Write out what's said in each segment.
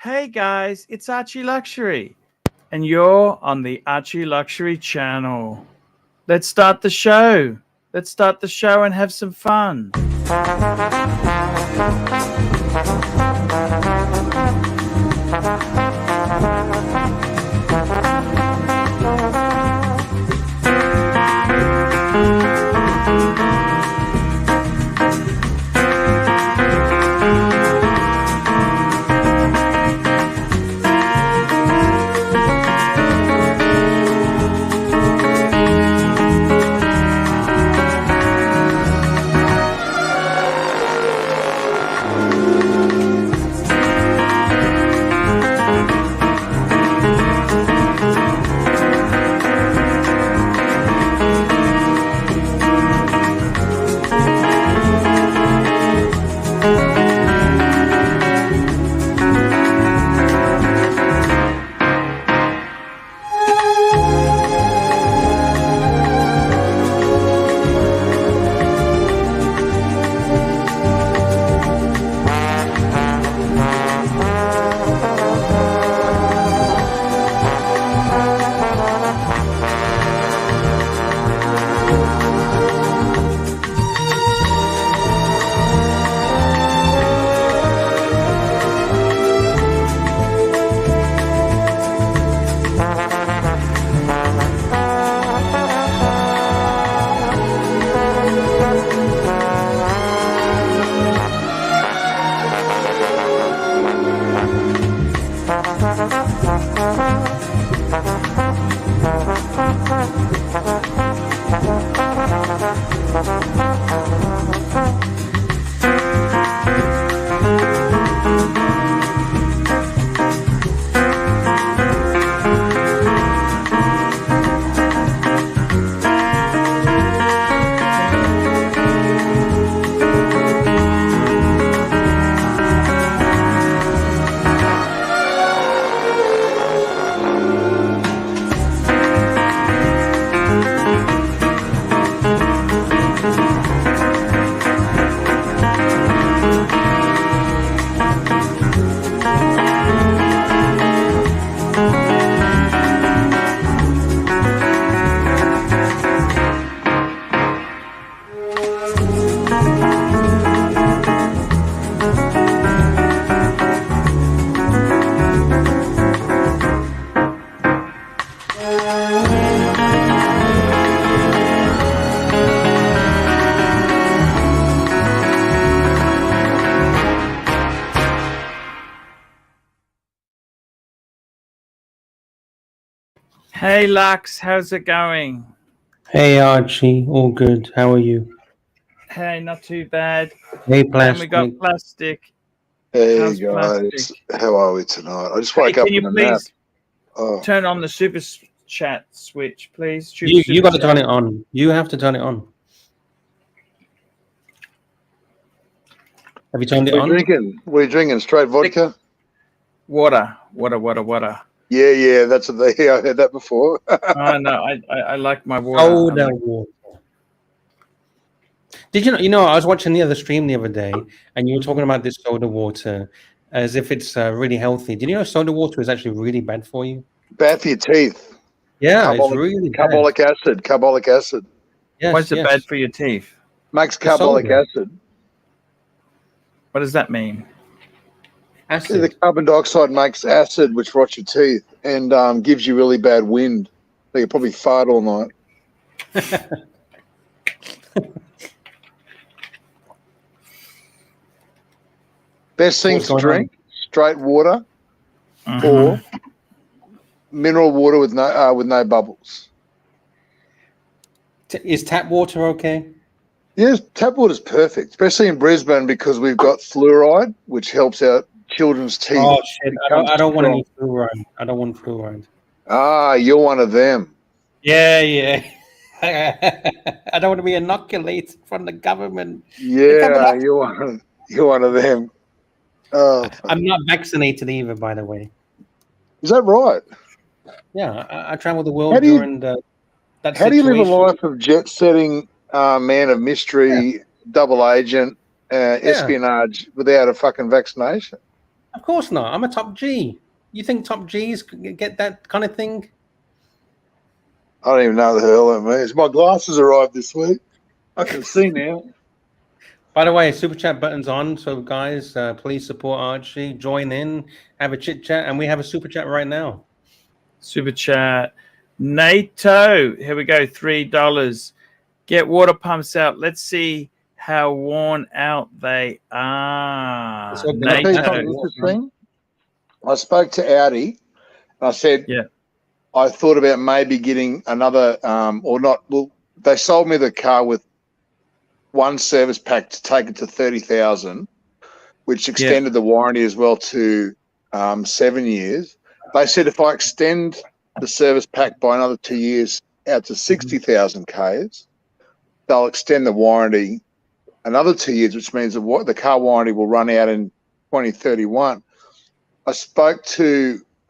Hey guys, it's Archie Luxury, and you're on the Archie Luxury channel. Let's start the show. Let's start the show and have some fun. Hey Lux, how's it going? Hey Archie, all good. How are you? Hey, not too bad. Hey And Plastic. we got Plastic. Hey How's guys, Plastic? how are we tonight? I just Hey, woke up can you from a nap. please Oh, turn on the super chat switch, please? You got to turn it on. You have to turn it on. Have you turned it on? we're drinking straight vodka. Water. Yeah, that's what I heard that before. Oh no, I like my water. Soda water. Did you know? I was watching the other stream the other day, and you were talking about this soda water as if it's really healthy. Did you know soda water is actually really bad for you? Bad for your teeth. Yeah, it's really bad. Carbolic acid. Yes, Why is it bad for your teeth? Makes The carbolic soda. acid. What does that mean? Acid. The carbon dioxide makes acid, which rots your teeth and gives you really bad wind. So you probably fart all night. Best things to drink: straight water or mineral water with no bubbles. Is tap water okay? Yes, tap water is perfect, especially in Brisbane because we've got fluoride, which helps out children's teeth. Oh shit! I don't want any fluoride. I don't want fluoride. Ah, you're one of them. Yeah. I don't want to be inoculated from the government. Yeah, you're one of them. I'm not vaccinated either, by the way. Is that right? Yeah, I traveled the world during that How do you live a life of jet-setting, man of mystery, double agent, espionage without a fucking vaccination? Of course not. I'm a top G. You think top Gs get that kind of thing? I don't even know the hell that means. My glasses arrived this week. I can see now. By the way, super chat button's on. So, guys, please support Archie. Join in, have a chit chat, and we have a super chat right now. Super chat. NATO. Here we go. $3. Get water pumps out. Let's see how worn out they are. So, Can I tell you something interesting? I spoke to Audi. And I said, Yeah. I thought about maybe getting another, or not. Well, they sold me the car with one service pack to take it to 30,000, which extended the warranty as well to 7 years. They said if I extend the service pack by another 2 years out to 60,000 Ks, they'll extend the warranty another 2 years, which means the car warranty will run out in 2031. I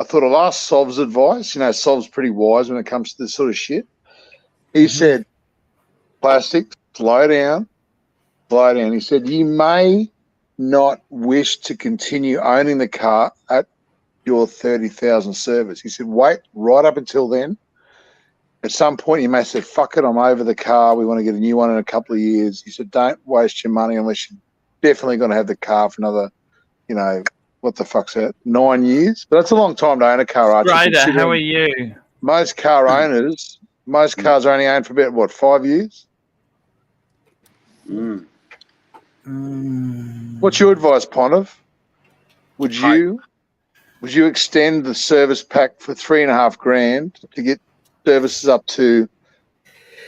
thought I'll ask Sov's advice. You know, Sov's pretty wise when it comes to this sort of shit. He said, plastic, slow down. He said, you may not wish to continue owning the car at your 30,000 service. He said, wait right up until then. At some point, you may say, fuck it, I'm over the car. We want to get a new one in a couple of years. He said, don't waste your money unless you're definitely going to have the car for another, you know, what the fuck's that, 9 years? But that's a long time to own a car, Archie. Ryder, how are you? Most car owners, most cars are only owned for about, what, 5 years? What's your advice, Ponov? Would you extend the service pack for $3,500 to get services up to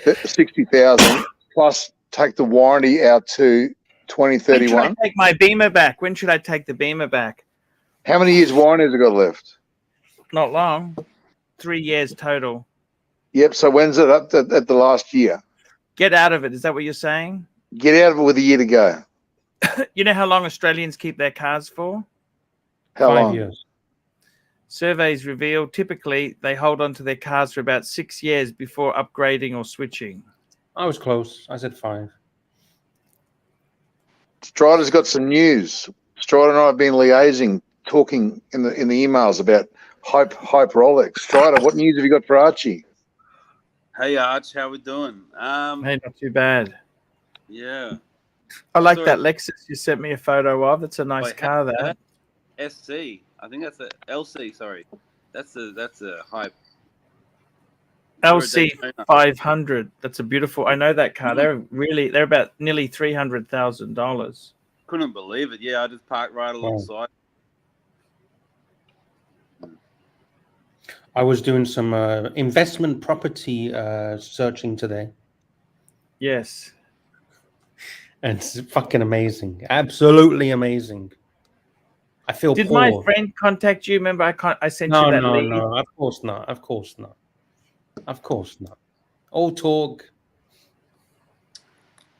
60,000 plus take the warranty out to 2031? When should I take my Beamer back? When should I take the Beamer back? How many years warranty has it got left? Not long. 3 years total. Yep. So when's it up at the last year? Get out of it. Is that what you're saying? Get out of it with a year to go. You know how long Australians keep their cars for? How 5 long? years. Surveys reveal typically they hold on to their cars for about 6 years before upgrading or switching. I was close. I said 5. Strider's got some news. Strider and I have been liaising, talking in the emails about hype Rolex. Strider, what news have you got for Archie? Hey Arch, how we doing? Hey, not too bad. Yeah. I like that Lexus you sent me a photo of. It's a nice car, that. SC. I think that's a LC. Sorry, that's a hype. LC 500. That's a beautiful. I know that car. They're about nearly $300,000. Couldn't believe it. Yeah, I just parked right alongside. I was doing some investment property searching today. Yes. And it's fucking amazing. Absolutely amazing. I feel Did poor. my friend contact you? Remember, I sent you that lead? No, of course not. Of course not. Of course not. All talk.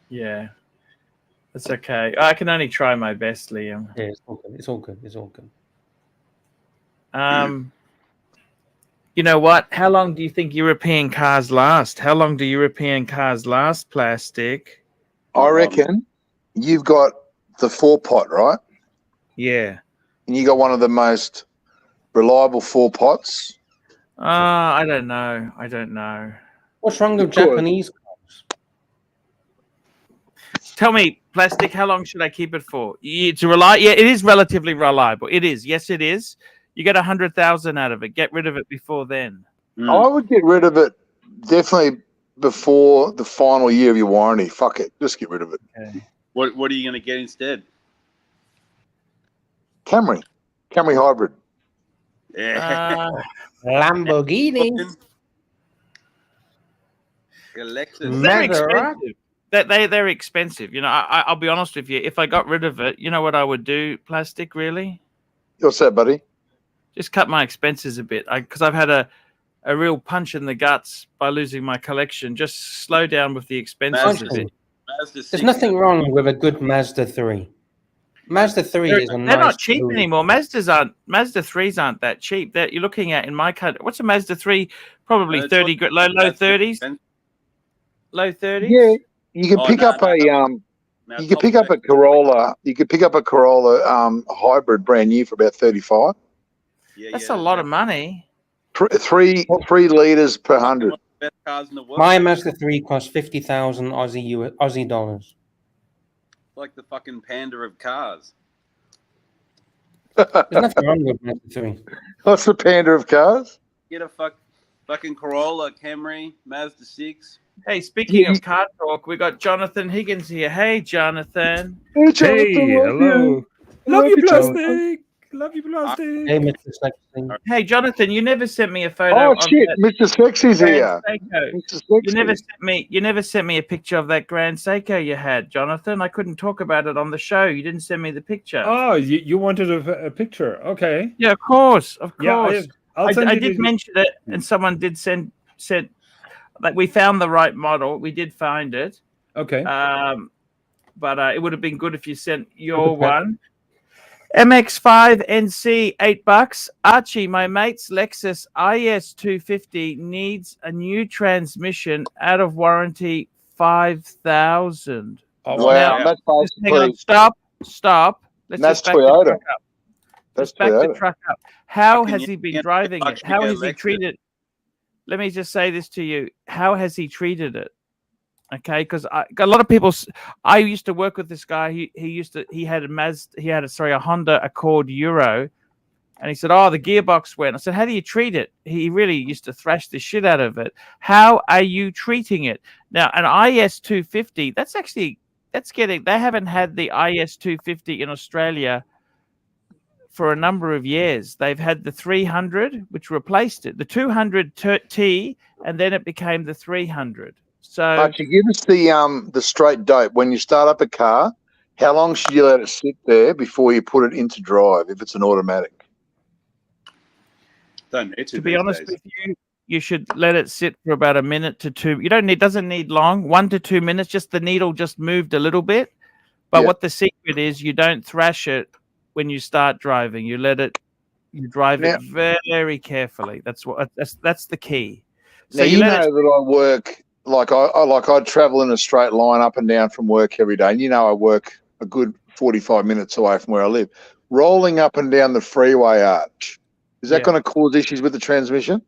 Yeah. That's okay. I can only try my best, Liam. Yeah, it's all good. It's all good. It's all good. You know what? How long do you think European cars last? How long do European cars last, Plastic? I reckon you've got the 4-pot, right? Yeah. And you got one of the most reliable 4-pots. I don't know. I don't know. What's wrong with Japanese cars? Tell me, Plastic, how long should I keep it for? It's reliable. Yeah, it is relatively reliable. It is. Yes, it is. You get 100,000 out of it. Get rid of it before then. I would get rid of it definitely before the final year of your warranty. Fuck it. Just get rid of it. Okay. What are you going to get instead? Camry hybrid. Yeah. Lamborghini. Lexus. They're expensive. They're expensive. You know, I'll be honest with you. If I got rid of it, you know what I would do, Plastic, really? What's that, buddy? Just cut my expenses a bit. Because I've had a real punch in the guts by losing my collection. Just slow down with the expenses a bit. There's nothing wrong with a good Mazda 3. Mazda 3 is a nice. They're not cheap anymore. Mazda 3s aren't that cheap. That you're looking at in my country. What's a Mazda 3? Probably 30, low 30s. Low 30s. Yeah, you can pick up a Now, You could top pick up a spec- Corolla. You could pick up a Corolla hybrid brand new for about 35. Yeah, That's a lot of money. Three liters per hundred. One of the best cars in the world. My Mazda 3 cost 50,000 Aussie dollars. Like the fucking panda of cars. There's nothing wrong with Mazda 3. What's the panda of cars? Get a fucking Corolla, Camry, Mazda 6. Hey, speaking of car talk, we got Jonathan Higgins here. Hey, Jonathan. Hey, Jonathan, hello. Love you, Jonathan. plastic. Love you, plastic. Hey, Mr. Sexton. Hey, Jonathan, you never sent me a photo. Oh shit, Mr. Sexy's here. Grand Seiko. Mr. Sexy. You never sent me a picture of that Grand Seiko you had, Jonathan. I couldn't talk about it on the show. You didn't send me the picture. Oh, you wanted a picture. Okay. Yeah, of course. Yeah, I did mention it, and someone did send like we found the right model. We did find it. Okay. But it would have been good if you sent your one. MX5 NC, $8. Archie, my mate's Lexus IS 250 needs a new transmission, out of warranty, 5,000. Oh, Wow, that's Hang on, stop. That's Toyota. Let's back the truck up. How Fucking has he been yeah, driving it? actually How get has he Lexus. treated? Let me just say this to you. How has he treated it? Okay, because a lot of people. I used to work with this guy. He had a Honda Accord Euro, and he said, "Oh, the gearbox went." I said, "How do you treat it?" He really used to thrash the shit out of it. How are you treating it now? An IS 250. They haven't had the IS 250 in Australia for a number of years. They've had the 300, which replaced it, the 200 T, and then it became the 300. So, Archie, give us the straight dope. When you start up a car, how long should you let it sit there before you put it into drive if it's an automatic? Don't need to be honest with you, you should let it sit for about a minute to two. Doesn't need long, 1 to 2 minutes. Just the needle just moved a little bit. But what the secret is, you don't thrash it when you start driving. You drive it very carefully. That's the key. So now you know that I work I travel in a straight line up and down from work every day, and I work a good 45 minutes away from where I live. Rolling up and down the freeway, Arch, is that going to cause issues with the transmission?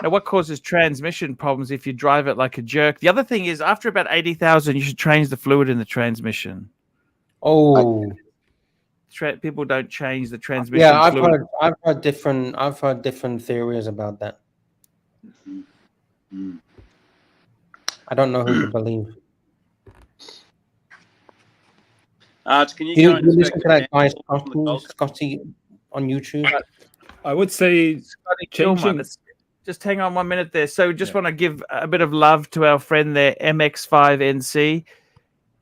Now, what causes transmission problems if you drive it like a jerk? The other thing is, after about 80,000, you should change the fluid in the transmission. Oh, people don't change the transmission. yeah, fluid. I've heard different theories about that. I don't know who to believe. Can you You go and listen inspect to that guy the Scotty on YouTube? I would say Scotty changing. Kilmer. Just hang on 1 minute there. So just want to give a bit of love to our friend there, MX5 NC.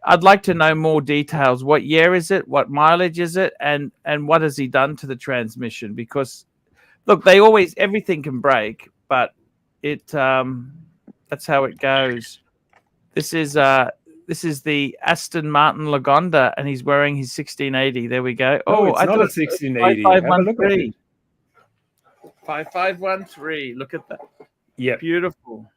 I'd like to know more details. What year is it? What mileage is it? And what has he done to the transmission? Because look, everything can break, but that's how it goes. This is the Aston Martin Lagonda, and he's wearing his 1680. There we go. No, it's not a 1680. 5513. 5513. Look at that. Yeah, Beautiful.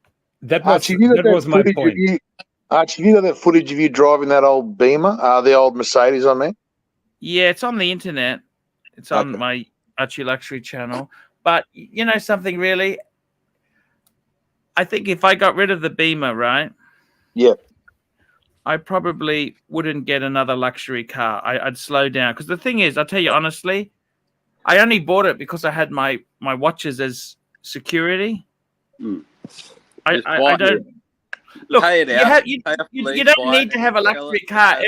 that was my point. Archie, you got that footage of you driving that old Beamer, the old Mercedes on there? Yeah, it's on the internet. It's on my Archie Luxury channel. But you know something, really? I think if I got rid of the Beamer, right? Yeah. I probably wouldn't get another luxury car. I'd slow down. Because the thing is, I'll tell you honestly, I only bought it because I had my watches as security. I don't... Look, you don't need to have a luxury car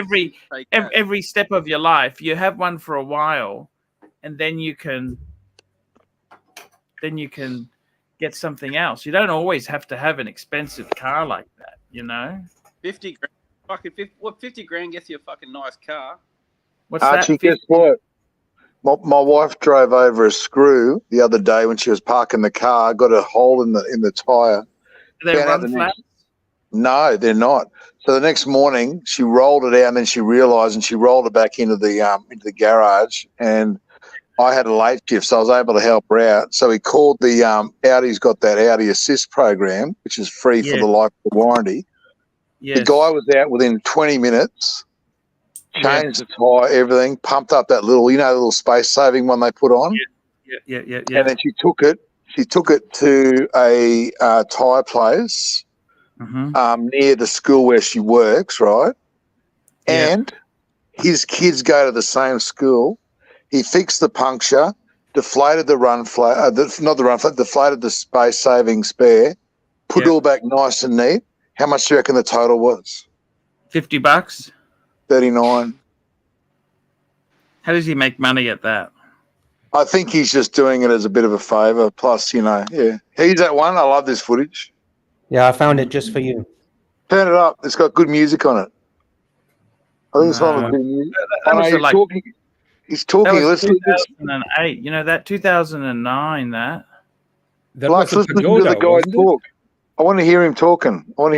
every step of your life. You have one for a while, and then you can get something else. You don't always have to have an expensive car like that, 50 grand. Fucking 50 grand gets you a fucking nice car. What's Archie, that? guess what? My wife drove over a screw the other day when she was parking the car, got a hole in the tire. They run flat? No, they're not. So the next morning she rolled it out, and then she realised, and she rolled it back into the garage, and I had a late shift, so I was able to help her out. So he called the Audi's got that Audi Assist program, which is free for the life of the warranty. Yes. The guy was out within 20 minutes, changed the tyre, everything, pumped up that little, little space-saving one they put on. Yeah. And then she took it to a tyre place near the school where she works, right? Yeah. And his kids go to the same school. He fixed the puncture, deflated the run flat, deflated the space-saving spare, put it all back nice and neat. How much do you reckon the total was? $50. 39. How does he make money at that? I think he's just doing it as a bit of a favour. Plus, He's that one. I love this footage. Yeah, I found it just for you. Turn it up. It's got good music on it. I think it's one of the good music. He's talking. That was Let's listen 2008. You know that 2009. That was a listen to pagoda, the guy wasn't it? talk. I want to hear him talking. We don't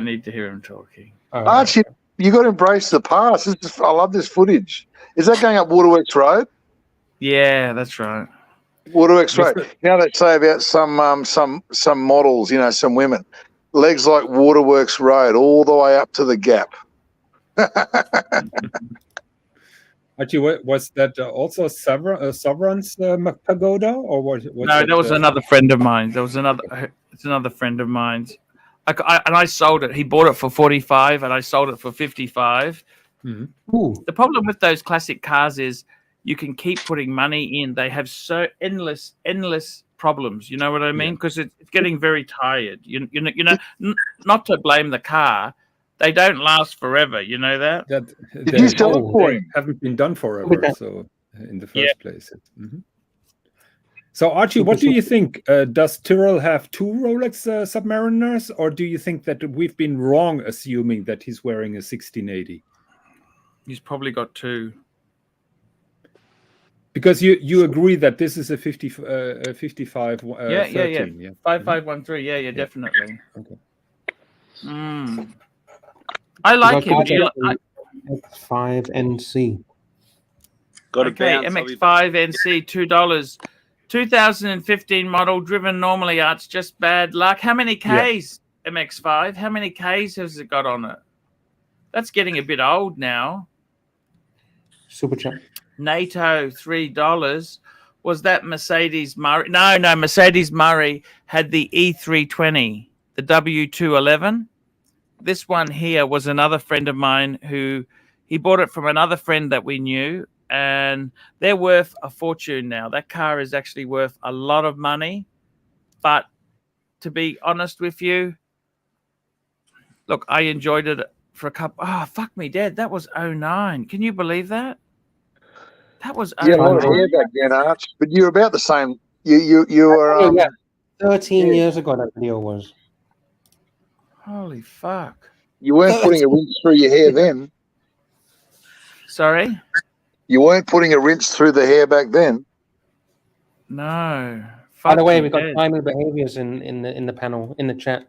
need to hear him talking. Archie, you got to embrace the past. I love this footage. Is that going up Waterworks Road? Yeah, that's right. Waterworks Road. Now they say about some models, some women, legs like Waterworks Road all the way up to the Gap. Archie, was that also Sovereign's pagoda, or was no? That was another friend of mine. It's another friend of mine's. And I sold it. He bought it for 45, and I sold it for 55. The problem with those classic cars is you can keep putting money in. They have so endless problems. You know what I mean? Because it's getting very tired. You know, not to blame the car. They don't last forever. You know that? Did you sell it for him? Haven't been done forever. So in the first place. So Archie, what do you think? Does Tyrrell have 2 Rolex Submariners, or do you think that we've been wrong assuming that he's wearing a 1680? He's probably got 2. Because you agree that this is a 55 yeah 5513 yeah definitely. Okay. I like him. X5 NC. MX5 NC $2. 2015 model, driven normally. It's just bad luck. How many Ks? MX5. How many Ks has it got on it? That's getting a bit old now. Super chat. NATO $3. Was that Mercedes Murray? No. Mercedes Murray had the E320, the W211. This one here was another friend of mine who he bought it from another friend that we knew, and they're worth a fortune now. That car is actually worth a lot of money. But to be honest with you, look, I enjoyed it for a couple. Oh, fuck me, Dad. That was 09. Can you believe that? That was a lot of hair back then, Arch. But you're about the same. You were 13 years ago. That video was. Holy fuck! You weren't putting a rinse through your hair then. Sorry. You weren't putting a rinse through the hair back then. No. By the way, we've got timely behaviors in the panel in the chat.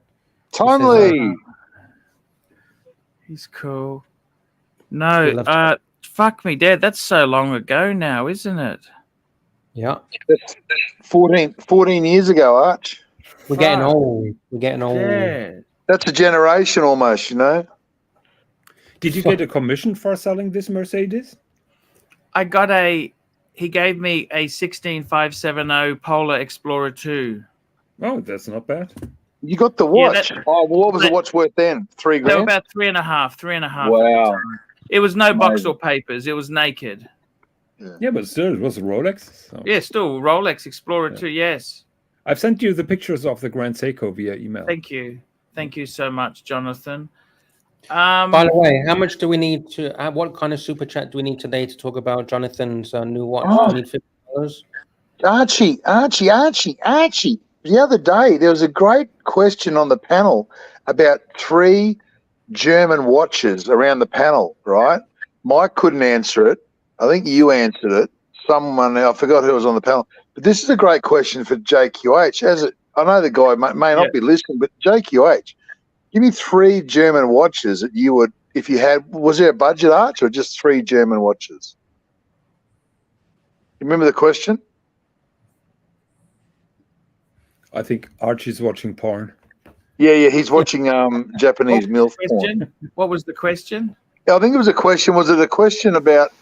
Timely. He's cool. No. Fuck me, Dad. That's so long ago now, isn't it? Yeah. That's 14 years ago, Arch. We're getting old. Yeah. That's a generation almost, Did you get a commission for selling this Mercedes? I got he gave me a 16570 Polar Explorer 2. Oh, that's not bad. You got the watch. What was the watch worth then? $3,000? They were about 3.5. Wow. It was no box or papers. It was naked. Yeah, but still, it was a Rolex. So. Yeah, still Rolex Explorer 2. Yes. I've sent you the pictures of the Grand Seiko via email. Thank you so much, Jonathan. By the way, how much do we need to? What kind of super chat do we need today to talk about Jonathan's new watch? Do we need $50? Archie. The other day, there was a great question on the panel about 3 German watches around the panel, right? Mike couldn't answer it. I think you answered it. Someone, I forgot who was on the panel. But this is a great question for JQH. I know the guy may not be listening, but JQH, give me 3 German watches that you would, if you had, was there a budget, Arch, or just 3 German watches? You remember the question? I think Archie's watching porn. Yeah. He's watching Japanese MILF porn. Question? What was the question? I think it was a question. Was it a question about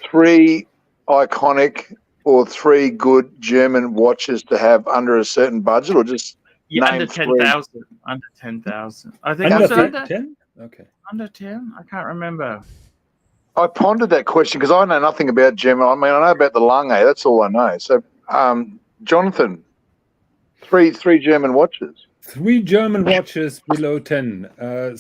3 iconic or 3 good German watches to have under a certain budget, or just Yeah, name under 3? 10,000. Under 10,000. I think Under was it under 10? Okay. under 10. I can't remember. I pondered that question because I know nothing about German. I mean, I know about the Lange. That's all I know. So, Jonathan, three German watches. 3 German watches below 10. I'm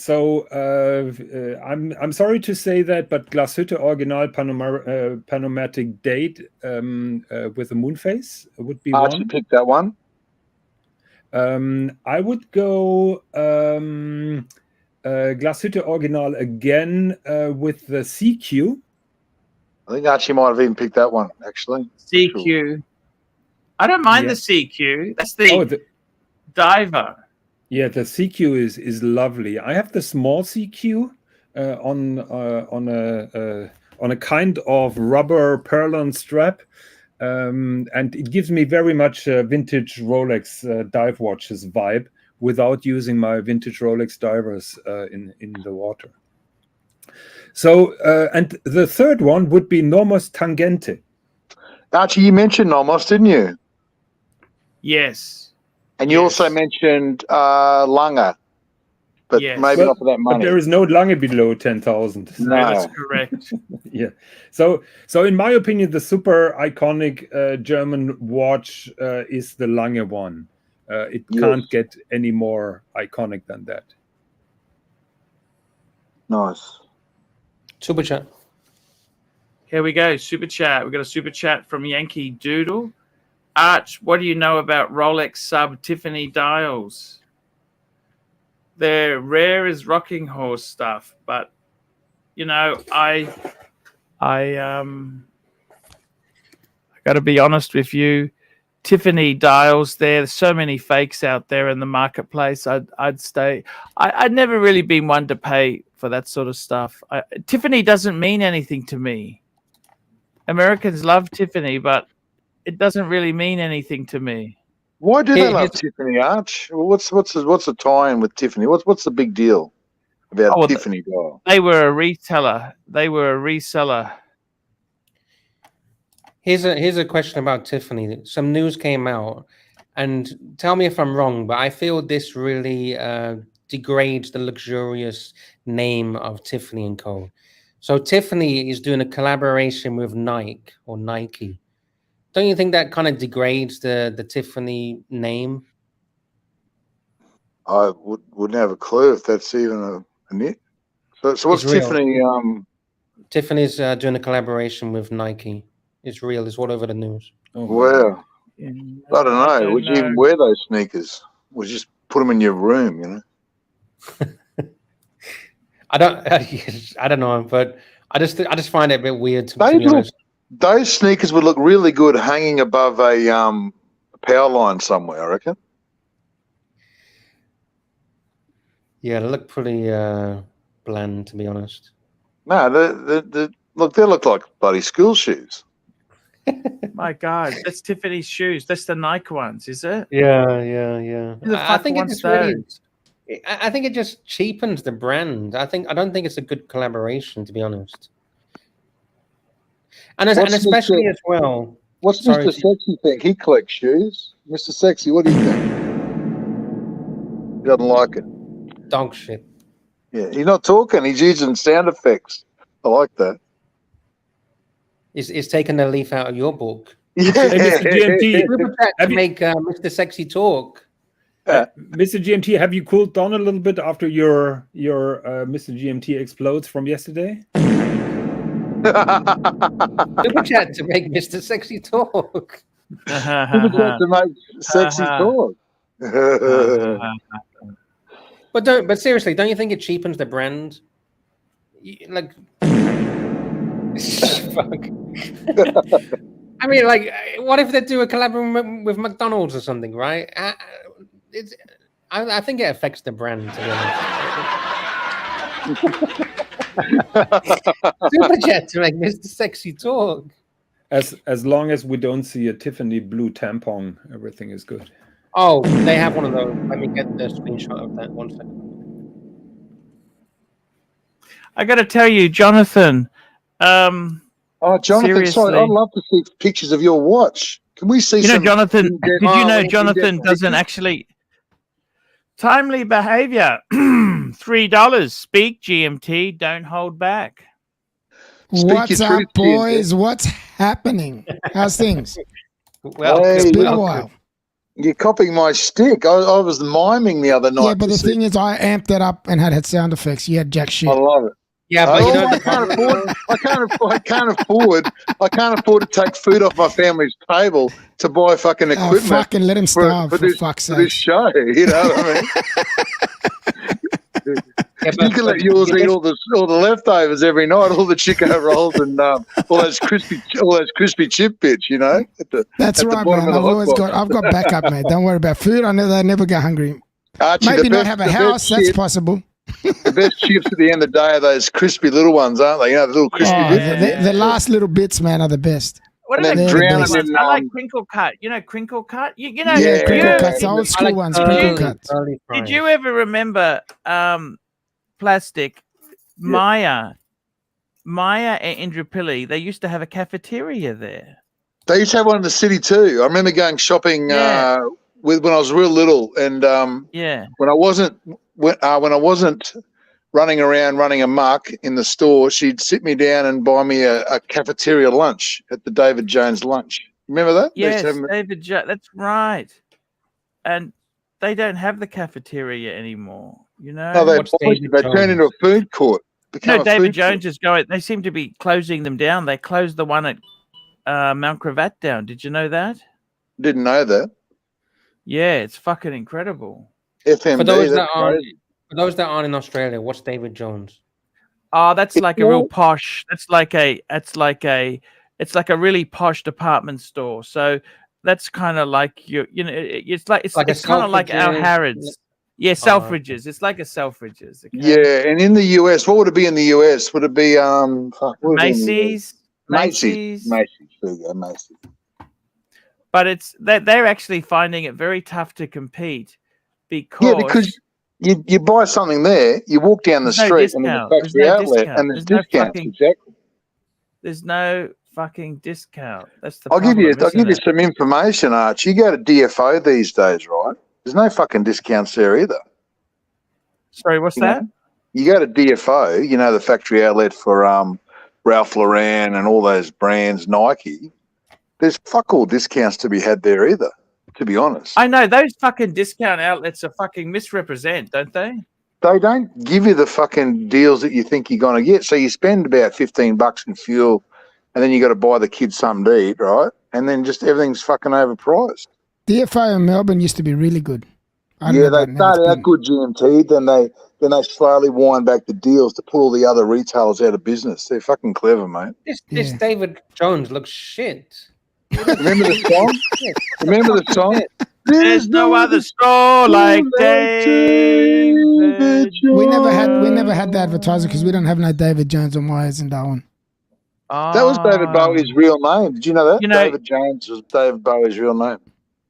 sorry to say that, but Glashütte Original Panomatic date with a moon face would be Archie one. picked that one. I would go Glashütte Original again with the CQ. I think Archie might have even picked that one, actually. CQ. Sure. I don't mind Yeah. the CQ. That's the diver. Yeah, the CQ is lovely. I have the small CQ on a kind of rubber purlin strap, and it gives me very much vintage Rolex dive watches vibe without using my vintage Rolex divers in the water. So, and the third one would be Nomos Tangente. Archie, you mentioned Nomos, didn't you? Yes. And you Yes. also mentioned Lange, but Yes. maybe not for that But money. there is no Lange below 10,000. No. That's correct. Yeah. So in my opinion, the super iconic German watch is the Lange one. It Yes. can't get any more iconic than that. Nice. Super chat. Here we go. Super chat. We got a super chat from Yankee Doodle. Arch, what do you know about Rolex sub Tiffany dials? They're rare as rocking horse stuff, but you know, I got to be honest with you. Tiffany dials, there's so many fakes out there in the marketplace. I'd stay. I'd never really been one to pay for that sort of stuff. Tiffany doesn't mean anything to me. Americans love Tiffany, but it doesn't really mean anything to me. Why do they love Tiffany, Arch? Well, what's the tie-in with Tiffany? What's the big deal about Tiffany dial? They were a retailer. They were a reseller. Here's a question about Tiffany. Some news came out, and tell me if I'm wrong, but I feel this really degrades the luxurious name of Tiffany & Co. So Tiffany is doing a collaboration with Nike. Don't you think that kind of degrades the Tiffany name? I wouldn't have a clue if that's even a nit. So what's Tiffany? Tiffany's doing a collaboration with Nike. It's real. It's all over the news. Oh, wow. Yeah, I don't know. Would you even wear those sneakers? Would you just put them in your room, you know? I don't know, but I just find it a bit weird to be honest. Those sneakers would look really good hanging above a power line somewhere, I reckon. Yeah, they look pretty bland, to be honest. No, they look like bloody school shoes. My God, that's Tiffany's shoes. That's the Nike ones, is it? Yeah. I think it's really. I think it just cheapens the brand. I don't think it's a good collaboration, to be honest. And especially as well. What's Mr. Sexy think? He collects shoes. Mr. Sexy, what do you think? He doesn't like it. Dog shit. Yeah, he's not talking. He's using sound effects. I like that. It's taking a leaf out of your book. Yeah. Hey, Mr. GMT, to make Mr. Sexy talk. Mr. GMT, have you cooled down a little bit after your Mr. GMT explodes from yesterday? Super chat to make Mr. Sexy talk. Super chat to make sexy talk. But seriously, don't you think it cheapens the brand? Like, fuck. I mean, like, what if they do a collaboration with McDonald's or something, right? I think it affects the brand, to be honest. Super chat to make Mr. Sexy talk. As long as we don't see a Tiffany blue tampon, everything is good. Oh, they have one of those. Let me get the screenshot of that. 1 second. I got to tell you, Jonathan. Oh, Jonathan, sorry, Seriously. I'd love to see pictures of your watch. Can we see You know, some? Jonathan. in-depth- Did you know in-depth Jonathan doesn't pictures? actually timely behavior? $3. Speak GMT. Don't hold back. Speak What's your up, truth, boys? What's happening? How's things? Well, Hey, It's been a well, while. You're copying my stick. I was miming the other night. Yeah, but to the see- thing is, I amped it up and had sound effects. You had jack shit. I love it. Yeah, but you know I the can't problem, afford. I can't afford to take food off my family's table to buy fucking Oh, equipment fucking let him starve, for fuck's for this sake. show. You know what I mean? Yeah, You can let yours eat all the leftovers every night, all the Chico rolls and all those crispy chip bits. You know, That's at the right, bottom man. of the I've got backup, mate. Don't worry about food. I never go hungry. Archie, Maybe the not best- have a the best house. That's chip- possible. The best chips at the end of the day are those crispy little ones, aren't they? You know, the little crispy Oh, bits. the last little bits, man, are the best. What And are then the drown crinkle them ones? in, I like crinkle cut. You know crinkle cut. You know. Yeah, crinkle Yeah. cuts, old school ones, crinkle cuts. Did you ever remember plastic? Maya and Indrapilli, they used to have a cafeteria there. They used to have one in the city too. I remember going shopping Yeah. when I was real little, and Yeah. when I wasn't running around running amok in the store, she'd sit me down and buy me a cafeteria lunch at the David Jones lunch. Remember that? They used Yes, to have 'em- David. That's right. And they don't have the cafeteria anymore. You know. No, they What's David turned into a food court. Became No, a David food Jones court. is going. They seem to be closing them down. They closed the one at Mount Cravat down. Did you know that? Didn't know that. Yeah, it's fucking incredible. FMB. For those that that's aren't, crazy. for those that aren't in Australia, what's David Jones? Oh, that's like a real Well- posh. It's like a really posh department store. So that's kind of like it's Like a it's kind of like our Selfridges? Harrods. Yeah, Selfridges. It's like a Selfridges. Okay? Yeah, and in the US, what would it be in the US? Would it be fuck, what would it be in the US? Macy's. Macy's. There you go, Macy's. But they're actually finding it very tough to compete because Yeah, because you buy something there, you walk down the There's no street and there's a discount. There's factory no outlet discount. and there's There's no discounts. fucking- Exactly. there's no fucking discount. That's the I'll give you problem, isn't it? some information, Arch. You go to DFO these days, right? There's no fucking discounts there either. Sorry, what's You know? that? You go to DFO, you know, the factory outlet for Ralph Lauren and all those brands, Nike. There's fuck all discounts to be had there either, to be honest. I know those fucking discount outlets are fucking misrepresent, don't they? They don't give you the fucking deals that you think you're going to get. So you spend about $15 in fuel and then you got to buy the kids something to eat, right? And then just everything's fucking overpriced. DFO in Melbourne used to be really good. I don't Yeah, know they about now. It's started out been- good GMT, then they slowly wind back the deals to pull all the other retailers out of business. They're fucking clever, mate. This Yeah. David Jones looks shit. Remember the song? Remember the song? There's no other store like David. We never had the advertiser because we don't have no David Jones or Myers in Darwin. That was David Bowie's real name. Did you know that? You know- David Jones was David Bowie's real name.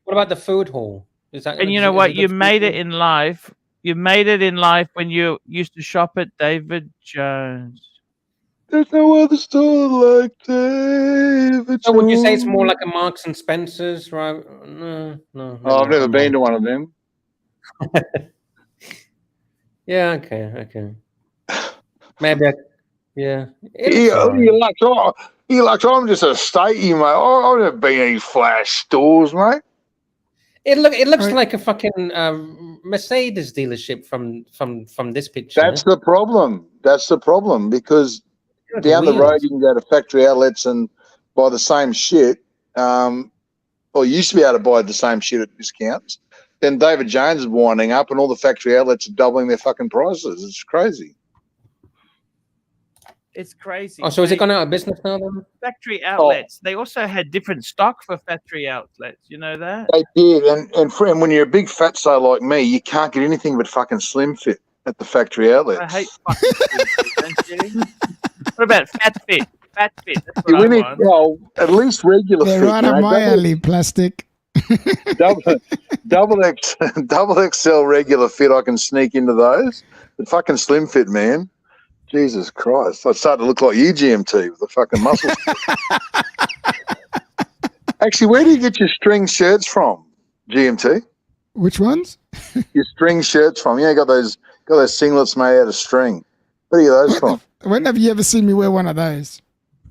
What about the food hall? Is that? And you know what? You made it in life. You made it in life when you used to shop at David Jones. There's no other store like David. So would you say it's more like a Marks and Spencer's, right? No. Oh, I've never been to one of them. Yeah. Okay. Maybe. Yeah. You're like, I'm just a statey, mate. I've never been to any flash stores, mate. It looks Right. like a fucking Mercedes dealership from this picture. That's the problem. That's the problem because down the road you can go to factory outlets and buy the same shit, or used to be able to buy the same shit at discounts. Then David Jones is winding up and all the factory outlets are doubling their fucking prices. It's crazy. It's crazy. Oh, so is it gone out of business now then? Factory outlets. They also had different stock for factory outlets. You know that? They did, and when you're a big fatso like me, you can't get anything but fucking slim fit at the factory outlets. I hate fucking don't you? What about Fat Fit? Fat Fit. That's Yeah, what we I need, want. well, at least regular They're fit. right up mate. my Don't alley, plastic. double XL regular fit. I can sneak into those. The fucking slim fit, man. Jesus Christ! I started to look like you, GMT, with the fucking muscles. Actually, where do you get your string shirts from, GMT? Which ones? Your string shirts from? Yeah, got those singlets made out of string. Where are you those from? When have you ever seen me wear one of those?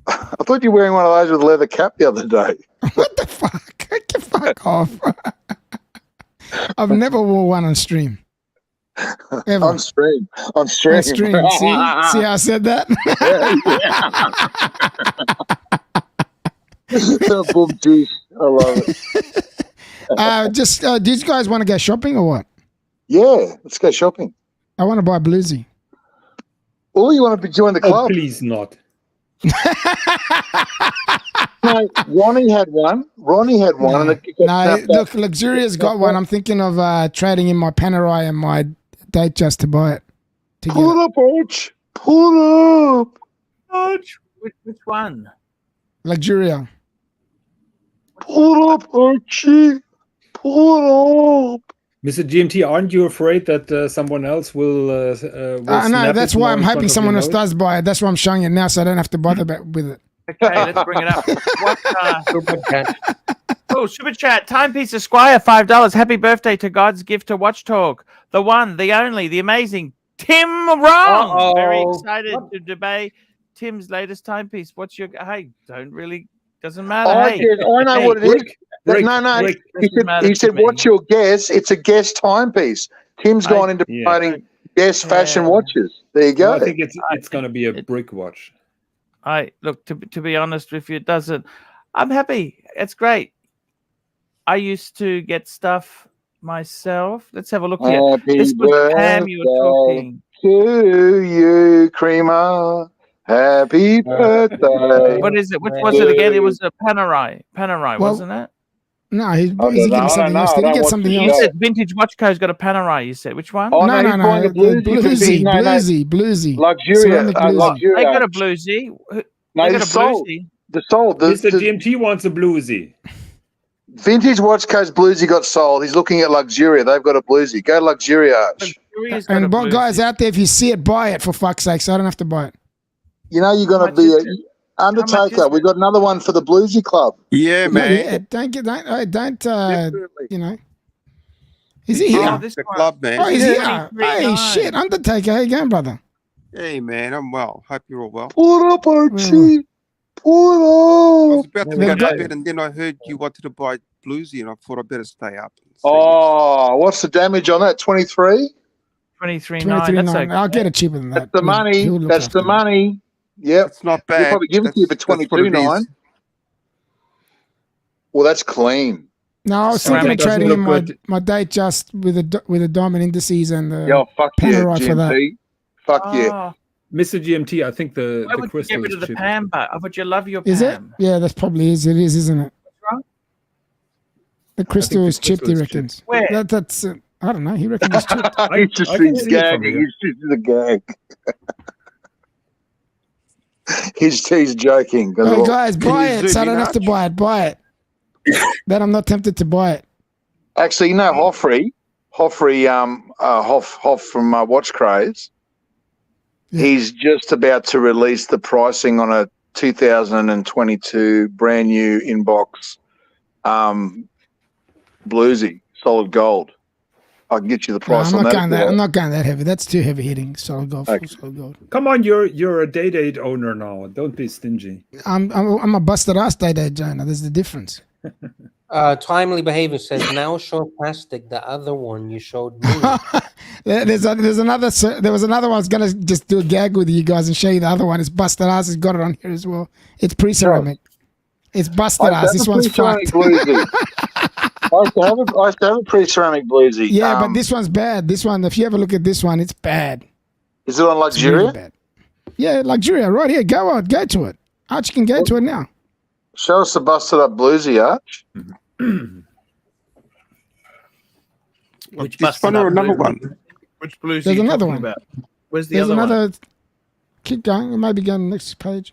I thought you were wearing one of those with a leather cap the other day. What the fuck? Get the fuck off. I've never wore one on stream. Ever. On stream. On stream. See how I said that? Boom juice. I love it. Do you guys want to go shopping or what? Yeah, let's go shopping. I want to buy a bluesy. Oh, you want to join the club? Oh, please not. No, Ronnie had one. No, look, Luxuria's got one. I'm thinking of trading in my Panerai and my date just to buy it. Pull it up, Arch. Pull it up. Arch. Which one? Luxuria. Pull it up, Archie. Pull it up. Mr. GMT, aren't you afraid that someone else will no, that's why I'm hoping someone else does buy it. That's why I'm showing it now, so I don't have to bother with it. Okay, let's bring it up. Oh, super chat. Timepiece Esquire, $5. Happy birthday to God's gift to Watch Talk. The one, the only, the amazing Tim Wrong. Very excited to debate Tim's latest timepiece. What's your? Hey, doesn't matter. Oh, hey, yes, I know what it is. No. He said, "What's your guess?" It's a guess timepiece. Tim's gone into promoting guess fashion watches. There you go. Well, I think it's going to be a brick watch. Look, to be honest with you, it doesn't. I'm happy. It's great. I used to get stuff myself. Let's have a look here. This was Pam you were talking to you, Creamer. Happy birthday. What is it? Which was it again? It was a Panerai, wasn't it? No, he's getting something else. Did he get something else? You said Vintage Watch Co.'s got a Panerai, you said. Which one? Oh, no. Bluesy. Luxuria. They got a bluesy. No, they sold. Mr. GMT wants a bluesy. Vintage Watch Co.'s bluesy got sold. He's looking at Luxuria. They've got a bluesy. Go Luxuria, Arch. And guys out there, if you see it, buy it for fuck's sake, so I don't have to buy it. You know you're going to be an Undertaker. We've got another one for the Bluesy Club. Yeah, man. Don't you know. Is he here? The club, man. Oh, he's here. Hey, shit, Undertaker. How you going, brother? Hey, man, I'm well. Hope you're all well. Pull it up, Archie. Pull it I up. was about to go to bed, and then I heard you wanted to buy Bluesy, and I thought I'd better stay up. What's the damage on that? 23? 23.9. Okay. I'll get it cheaper than that. That's the money. That's the money. Yep. It's not bad. You'll probably give it to you for 22.9. Well, that's clean. No, I was thinking of trading in my date just with a diamond indices and the fuck Panerai yeah, for that. Fuck yeah. Mr. GMT, I think the crystal get rid of the cheaper. Pam, but I would you love your Pam. Is it? Yeah, that probably is. It is, isn't it? What's wrong? The crystal is chipped, he reckons. Where? That's I don't know. He reckons it's chipped. He's gagging. He's just a gag. He's joking. Hey, guys, buy it so I don't have to buy it. Buy it. Then I'm not tempted to buy it. Actually, you know, Hoff from Watch Craze. Yeah. He's just about to release the pricing on a 2022 brand new inbox bluesy, solid gold. I can get you the price on that. I'm not going that heavy. That's too heavy hitting. Solid gold, full solid gold. Come on, you're a day-date owner now. Don't be stingy. I'm a busted ass day-date, Jonah. There's the difference. Timely Behavior says, now show plastic. The other one you showed me. There was another one. I was going to just do a gag with you guys and show you the other one. It's busted ass. It's got it on here as well. It's pre-ceramic. It's busted ass. This one's fucked. I used to have a pre-ceramic bluesy. Yeah, but this one's bad. This one, if you ever look at this one, it's bad. Is it on Luxuria? Really bad. Yeah, Luxuria. Right here. Go to it. Archie can go to it now. Show us the busted up bluesy, Arch. Which one or another one? Which bluesy? There's another one. About? Where's the other one? Keep going. Maybe go to the next page.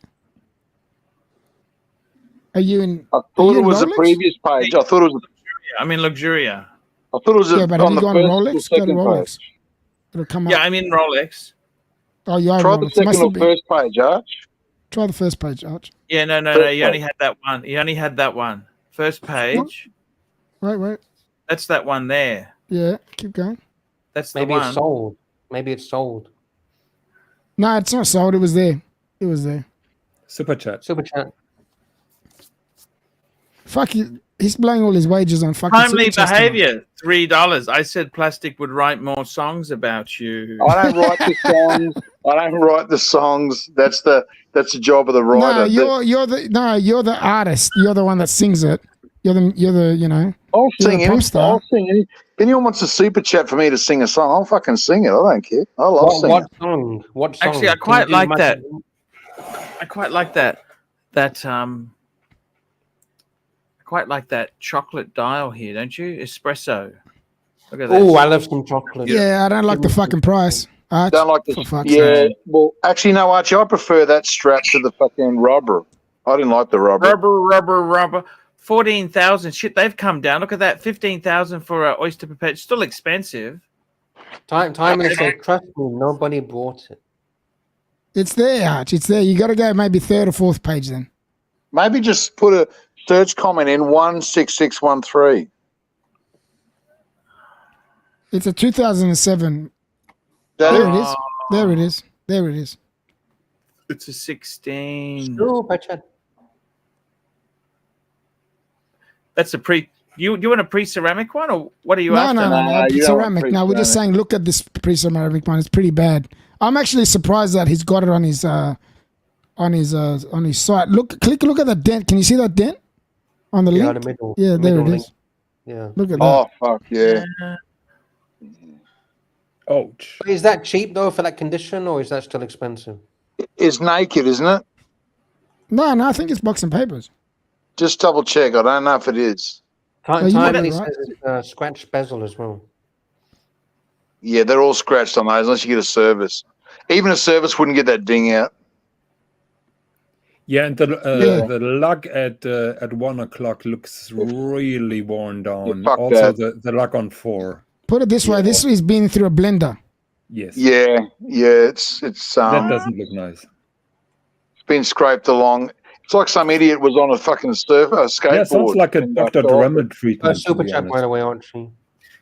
Are you in? I thought it was the previous page. I thought it was. I'm in Luxuria. I thought it was Yeah, but have on you the gone first or Rolex? Go to second Rolex. page. It'll come Yeah, up. I'm in Rolex. Oh, you are Try the Rolex. It must second or have been. first page, Arch. Try the first page, Arch. Yeah, no. First You only page. had that one. You only had that one. First page. Wait. That's that one there. Yeah, keep going. That's Maybe the one. it's sold. Maybe it's sold. No, it's not sold. It was there. It was there. Super chat. Super chat. Fuck you. He's blowing all his wages on fucking Timely Super Chats tonight. behavior. $3. I said Plastic would write more songs about you. I don't write the songs. I don't write the songs. That's the job of the writer. No, you're the artist. You're the one that sings it. You're the you know. I'll you're sing the it. pop star. I'll sing it. If anyone wants a super chat for me to sing a song, I'll fucking sing it. I don't care. I love singing. What song? What song? Actually, I Can quite you do like much- that. I quite like that. I quite like that chocolate dial here, don't you? Espresso. Look at that. Oh, I love some chocolate. Yeah, I don't like the fucking price. Arch, Don't like for the fuck's yeah. sake. Well, actually, no, Archie. I prefer that strap to the fucking rubber. I didn't like the rubber. Rubber. 14,000. Shit, they've come down. Look at that. 15,000 for Oyster Perpetual. Still expensive. Time is like, trust me, nobody bought it. It's there, Arch. It's there. You got to go maybe third or fourth page then. Maybe just put a search comment in 16613. It's a 2007. That There it? it is. There it is. There it is. It's a 16. Super chat. That's a pre. You want a pre-ceramic one, or what are you No, after? no. Nah, you don't want Ceramic. No, we're just pre-ceramic. saying, look at this pre-ceramic one. It's pretty bad. I'm actually surprised that he's got it on his site. Look at that dent. Can you see that dent on the Yeah, link? the middle. Yeah, the there middle it link. is. Yeah. Look at that. Oh fuck yeah! Ouch. Is that cheap though for that condition, or is that still expensive? It's naked, isn't it? No, I think it's box and papers. Just double check. I don't know if it is. you Timely got it, says it's scratch bezel as well. Yeah, they're all scratched on those unless you get a service. Even a service wouldn't get that ding out. Yeah, and the lug at 1 o'clock looks really worn down. fuck Also, that. the lug on 4. Put it this way. This is been through a blender. Yes. Yeah, it's That doesn't look nice. been scraped along. It's like some idiot was on a fucking skateboard. Yeah, sounds like a Dr. Drummond treatment. Super to be chat, by honest. the way, Archie.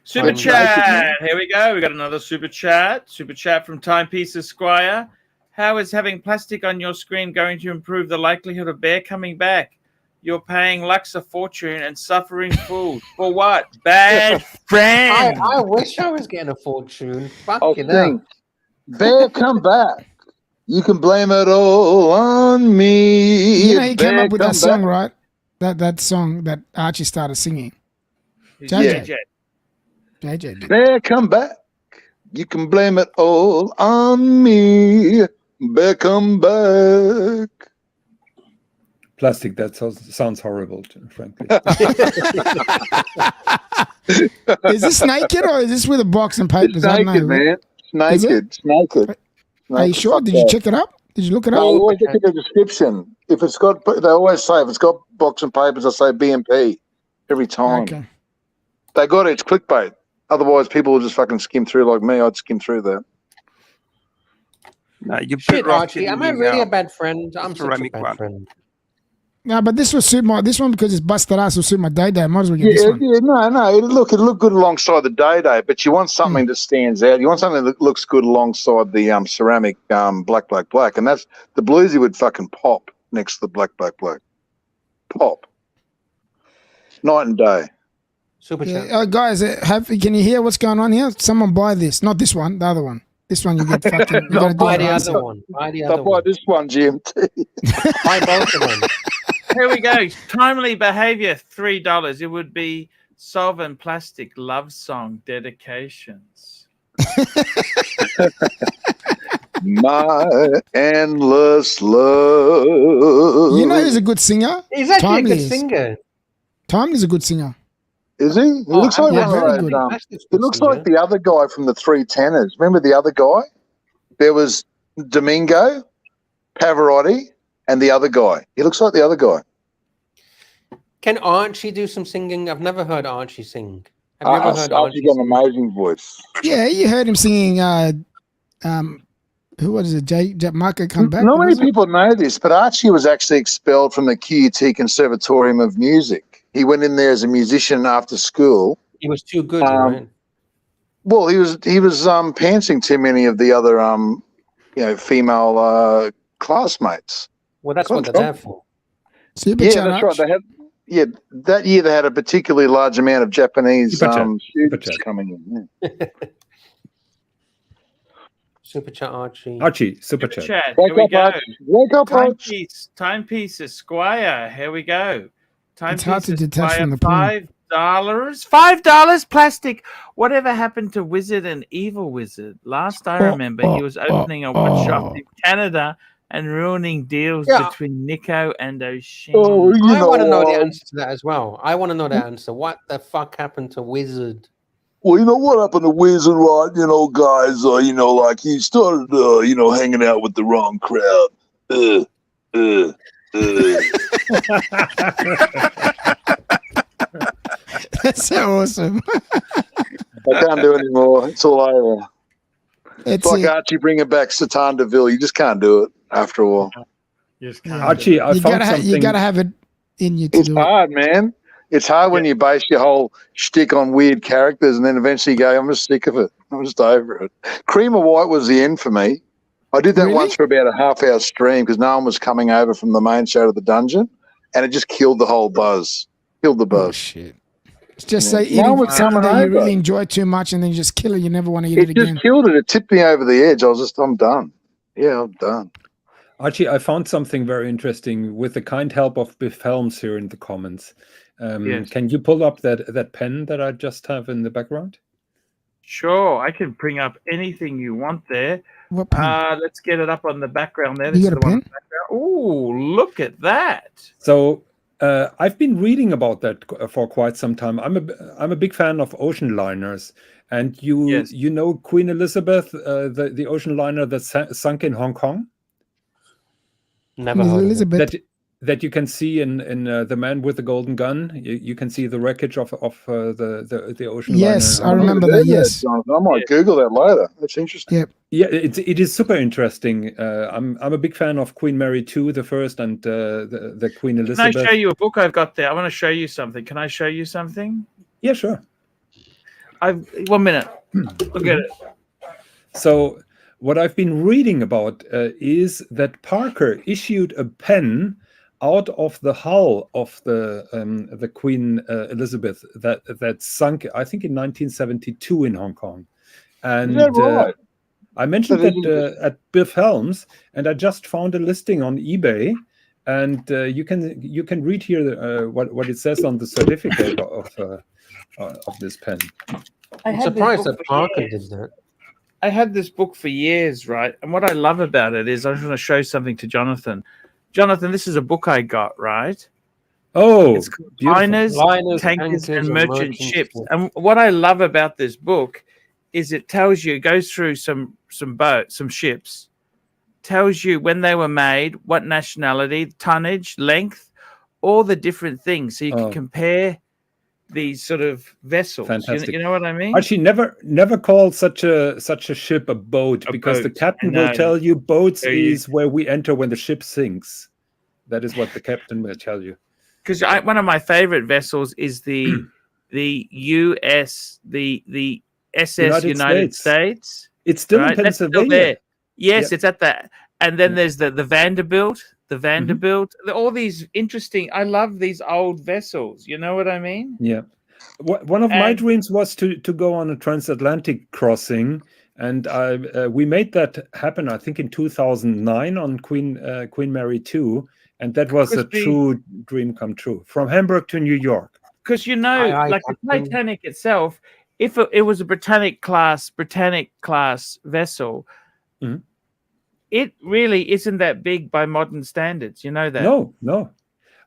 Super Fine. chat. Here we go. We got another super chat. Super chat from Timepiece Esquire. How is having plastic on your screen going to improve the likelihood of Bear coming back? You're paying Lux a fortune and suffering fools. For what? Bad friend. I wish I was getting a fortune. I'll Fucking hell. sing. Bear, come back. You can blame it all on me. You know, he came Bear, up with come that song, back. right? That song that Archie started singing. JJ. JJ did. Bear, come back. You can blame it all on me. Bear, come back. Plastic, that sounds horrible, frankly. Is this naked or is this with a box and papers? It's I don't naked, know. man. It's Is it? naked. It's naked. Are you sure? Did you check it up? Did you look it No, up? always look at the description. If it's got, they always say if it's got box and papers, I say BMP every time. Okay. They got it. It's clickbait. Otherwise, people will just fucking skim through like me. I'd skim through that. No, you're Shit, better off Archie, am getting I really the, a bad friend? I'm such a ceramic bad one. friend. No, but this will suit this one because it's busted ass will suit my day. Might as well get this Yeah, one. no. It'll look good alongside the day, but you want something that stands out. You want something that looks good alongside the ceramic black, and that's the bluesy would fucking pop next to the black. Pop. Night and day. Super chat. Yeah, guys, can you hear what's going on here? Someone buy this, not this one, the other one. This one you get fucking. You gotta do Buy it the right. other one. Buy the I'll other buy one. this one, GMT. Buy both of them. Here we go. Timely behavior, $3. It would be Solvent Plastic love song dedications. My endless love. You know who's a good singer? He's actually Timely a good is. singer. Timely's a good singer. Is he? He looks like yeah, one very of good. those. It looks like the other guy from the Three Tenors. Remember the other guy? There was Domingo, Pavarotti, and the other guy. He looks like the other guy. Can Archie do some singing? I've never heard Archie sing. Have you ever heard Archie's Archie got an sing? amazing voice. Yeah, you heard him singing. Who was it? Jay Marco come back. Not many was it? people know this, but Archie was actually expelled from the QUT Conservatorium of Music. He went in there as a musician after school. He was too good, right? Well, he was pantsing too many of the other female classmates. Well, that's what they're there for. Super Yeah, chat, that's Arch. right. They had that year they had a particularly large amount of Japanese students coming in. Yeah. Super chat, Archie. Archie, super chat. Here Wake we up, go. Archie. Wake up, Archie. Timepiece Esquire. Here we go. It's hard to Timepiece detach Esquire, from the porn. $5 plastic. Whatever happened to Wizard and Evil Wizard? Last I remember, he was opening a watch shop in Canada and ruining deals between Nico and O'Shea. Oh, I want to know the answer to that as well. I want to know the answer. What the fuck happened to Wizard? Well, you know what happened to Wizard, right? You know, guys, like he started, hanging out with the wrong crowd. That's so awesome. I can't do it anymore. It's all over. It's It's like Archie bringing back Satan Deville. You just can't do it after a while. Archie, I found something. You gotta have it in you to It's do it. hard, man. It's hard when you base your whole shtick on weird characters and then eventually you go, I'm just sick of it. I'm just over it. Cream of White was the end for me. I did that Really? once for about a half-hour stream because no one was coming over from the main show to the dungeon, and it just killed the whole buzz. Killed the Oh buzz. shit! It's just Yeah. say eating No one's something coming that you over. really enjoy too much, and then you just kill it. You never want to eat It it just again. killed it. It tipped me over the edge. I'm done. Yeah, I'm done. Archie, I found something very interesting with the kind help of Biff Helms here in the comments. Yes. Can you pull up that pen that I just have in the background? Sure, I can bring up anything you want there. What pen? Let's get it up on the background there. You This is got a the one on pen? the background. Ooh, look at that. So I've been reading about that for quite some time. I'm a big fan of ocean liners, and you know Queen Elizabeth, the ocean liner that sunk in Hong Kong. Never heard of it. Elizabeth. That you can see in The Man with the Golden Gun. You can see the wreckage of the ocean Yes, liner. I remember that. Yes. Jonathan. I might Google that later. That's interesting. Yeah. Yeah, it is super interesting. I'm a big fan of Queen Mary II, the first, and the Queen Can Elizabeth. I show you a book I've got there? I want to show you something. Can I show you something? Yeah, sure. 1 minute. Look at it. So what I've been reading about is that Parker issued a pen out of the hull of the Queen Elizabeth that sunk, I think, in 1972 in Hong Kong. And Is that right? I mentioned That that at Biff Helms, and I just found a listing on eBay, and you can read here what it says on the certificate of this pen. I'm surprised that Parker did that. I had this book for years, right? And what I love about it is I just want to show something to Jonathan. Jonathan, this is a book I got, right? Oh, It's called beautiful. Liners, Tankers, and Merchant Ships. And what I love about this book is it tells you, it goes through some boats, some ships, tells you when they were made, what nationality, tonnage, length, all the different things. So you can compare these sort of vessels. Fantastic. You know what I mean? Archie, never call such a ship a boat, because the captain will tell you boats is where we enter when the ship sinks. That is what the captain will tell you. Because one of my favorite vessels is the SS United States. It's still right? in That's Pennsylvania. still there. Yes, Yep. it's at that. And then there's the Vanderbilt. All these interesting. I love these old vessels. You know what I mean? Yeah. One of my dreams was to go on a transatlantic crossing, and we made that happen, I think, in 2009 on Queen Mary II, and that was a true dream come true, from Hamburg to New York. Because like the Titanic itself, if it was a Britannic class vessel, it really isn't that big by modern standards. You know that? No.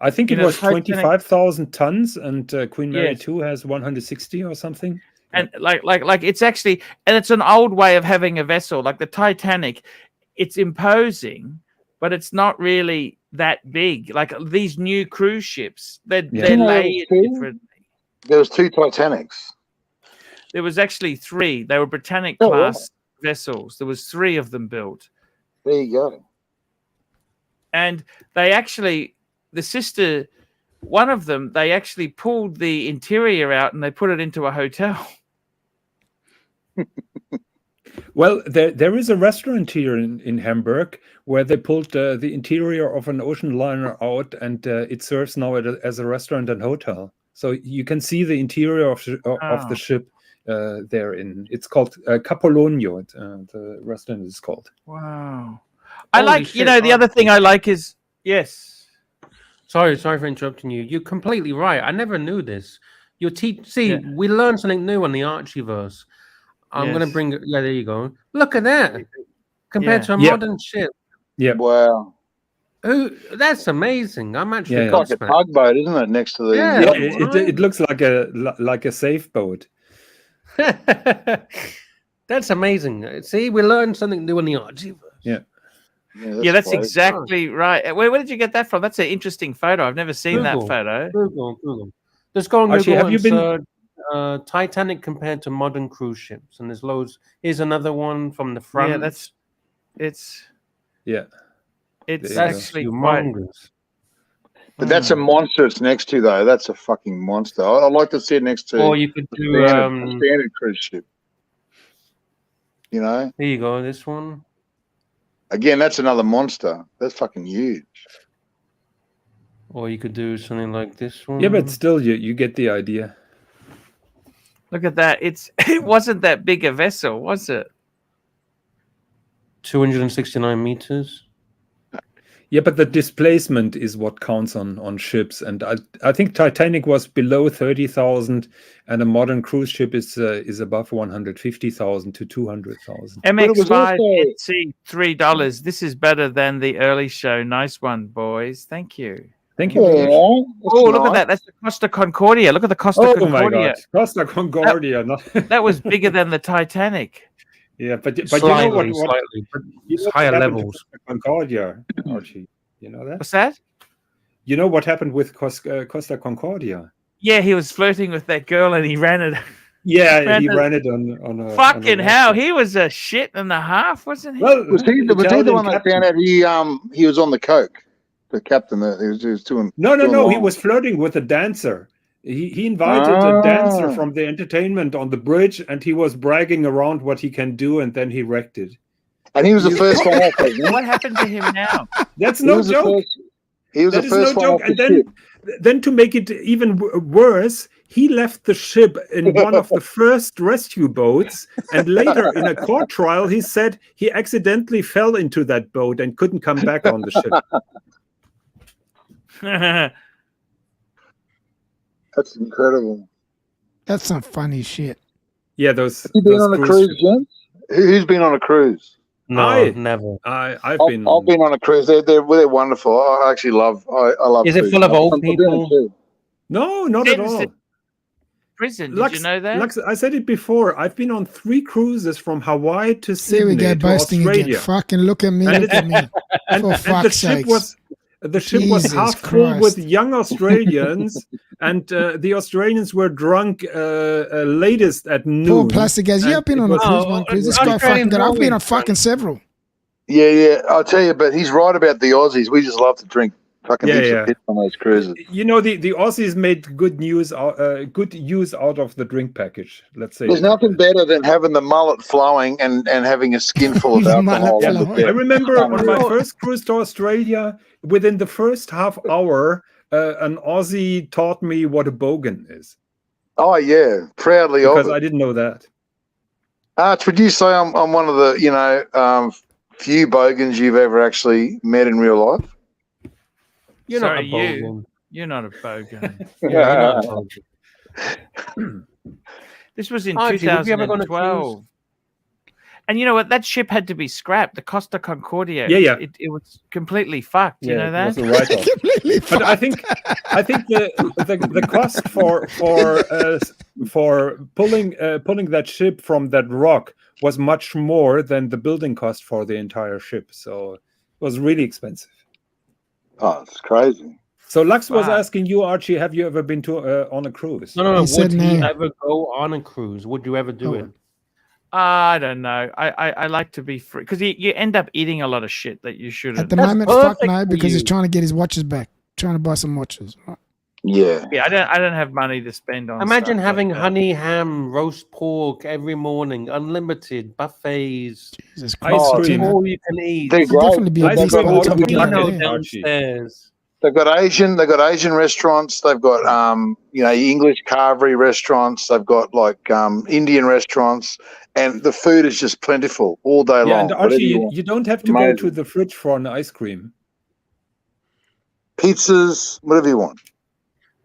I think it was 25,000 tons, and Queen Mary II has 160 or something. And like it's actually, and it's an old way of having a vessel. Like the Titanic, it's imposing, but it's not really that big. Like these new cruise ships, they're You know, layered differently. There was 2 Titanics. There was actually 3. They were Britannic Oh, class vessels. There was 3 of them built. There you go. And they actually, one of them, they actually pulled the interior out and they put it into a hotel. Well, there is a restaurant here in Hamburg where they pulled the interior of an ocean liner out, and it serves now as a restaurant and hotel. So you can see the interior of the ship therein. It's called Capologno. The restaurant is called. Wow. I Holy like, shit, the other thing I like is, yes. Sorry for interrupting you. You're completely right. I never knew this. We learned something new on the Archieverse. I'm going to bring it. Yeah, there you go. Look at that. Compared to a modern ship. Yeah. Wow. That's amazing. I'm actually It's like a tugboat, isn't it? Next to the it looks like a safe boat. That's amazing. See, we learned something new on the Archieverse. Yeah. Yeah, that's exactly right. Where did you get that from? That's an interesting photo. I've never seen that photo. Google. Just go on Google and search Titanic compared to modern cruise ships, and there's loads. Here's another one from the front. Yeah, it's actually humongous. But that's a monster it's next to, though. That's a fucking monster. I'd like to see it next to or you could do standard cruise ship. You know? Here you go, this one. Again, that's another monster. That's fucking huge. Or you could do something like this one. Yeah, but still, you get the idea. Look at that. It wasn't that big a vessel, was it? 269 meters. Yeah, but the displacement is what counts on ships, and I think Titanic was below 30,000, and a modern cruise ship is above 150,000 to 200,000. MX5 NC $3. This is better than the early show. Nice one, boys. Thank you. Thank you. Oh, look at that. That's the Costa Concordia. Look at the Costa Concordia. Oh my God, Costa Concordia. That was bigger than the Titanic. Yeah, but slightly, you know what it's higher levels. Concordia, Archie. You know that? What's that? You know what happened with Costa Concordia? Yeah, he was flirting with that girl and he ran it. Yeah, he ran it on a fucking hell. He was a shit and a half, wasn't he? Well, was he the one that found out he was on the coke? The captain that he was doing. No. He was flirting with a dancer. He invited a dancer from the entertainment on the bridge, and he was bragging around what he can do, and then he wrecked it. And he was the first one off. What happened to him now? That's no joke. He was the first one off the ship. Then to make it even worse, he left the ship in one of the first rescue boats, and later in a court trial, he said he accidentally fell into that boat and couldn't come back on the ship. That's incredible. That's some funny shit. Yeah, those. Have you been on a cruise, James? Who's been on a cruise? No, never. I've been on a cruise. They're wonderful. I actually love. I love. Is it full of old people? No, not at all. Prison. Did you know that? Lux, I said it before. I've been on 3 cruises from Hawaii to Sydney. Here we go, to boasting Australia. again. Fucking look at me. Look at me. For fuck's sake. The ship was half full with young Australians, and the Australians were drunk latest at noon. Poor plastic guys. You've been on a cruise, one cruise. This guy fucking good. I've been on fucking several. Yeah. I'll tell you, but he's right about the Aussies. We just love to drink fucking heaps of piss on those cruises. You know, the Aussies made good use out of the drink package. Let's say there's nothing better than having the mullet flowing and having a skinful of alcohol. I remember on my first cruise to Australia, within the first half hour, an Aussie taught me what a bogan is. Oh yeah, proudly because I didn't know that. Arch, would you say I'm one of the few bogans you've ever actually met in real life? You're not a bogan. You're not a bogan. You're not a bogan. This was in 2012. And you know what? That ship had to be scrapped. The Costa Concordia. Yeah. It was completely fucked. You know that? It was a write-off. Completely but I think the cost for pulling that ship from that rock was much more than the building cost for the entire ship. So was really expensive. Oh, it's crazy. So Lux was Wow. asking you, Archie, have you ever been to on a cruise? No. He Would said he no. ever go on a cruise? Would you ever do Oh. it? I don't know. I like to be free because you end up eating a lot of shit that you shouldn't. At the That's moment, fuck perfect no, for because he's you. trying to get his watches back. Trying to buy some watches. Right? Yeah. Yeah, I don't have money to spend on. Imagine stuff having like that. honey ham, roast pork every morning, unlimited buffets, Jesus Ice Christ. cream. Tina. all you can eat. They're He'd great. definitely be Ice obese cream by the out time of we the get Piano over bucket, there. Archie. downstairs. They've got Asian restaurants. They've got English carvery restaurants. They've got like Indian restaurants, and the food is just plentiful all day Yeah, long. and Whatever Archie, you you, want. you don't have to go to Amazing. the fridge for an ice cream. Pizzas, whatever you want.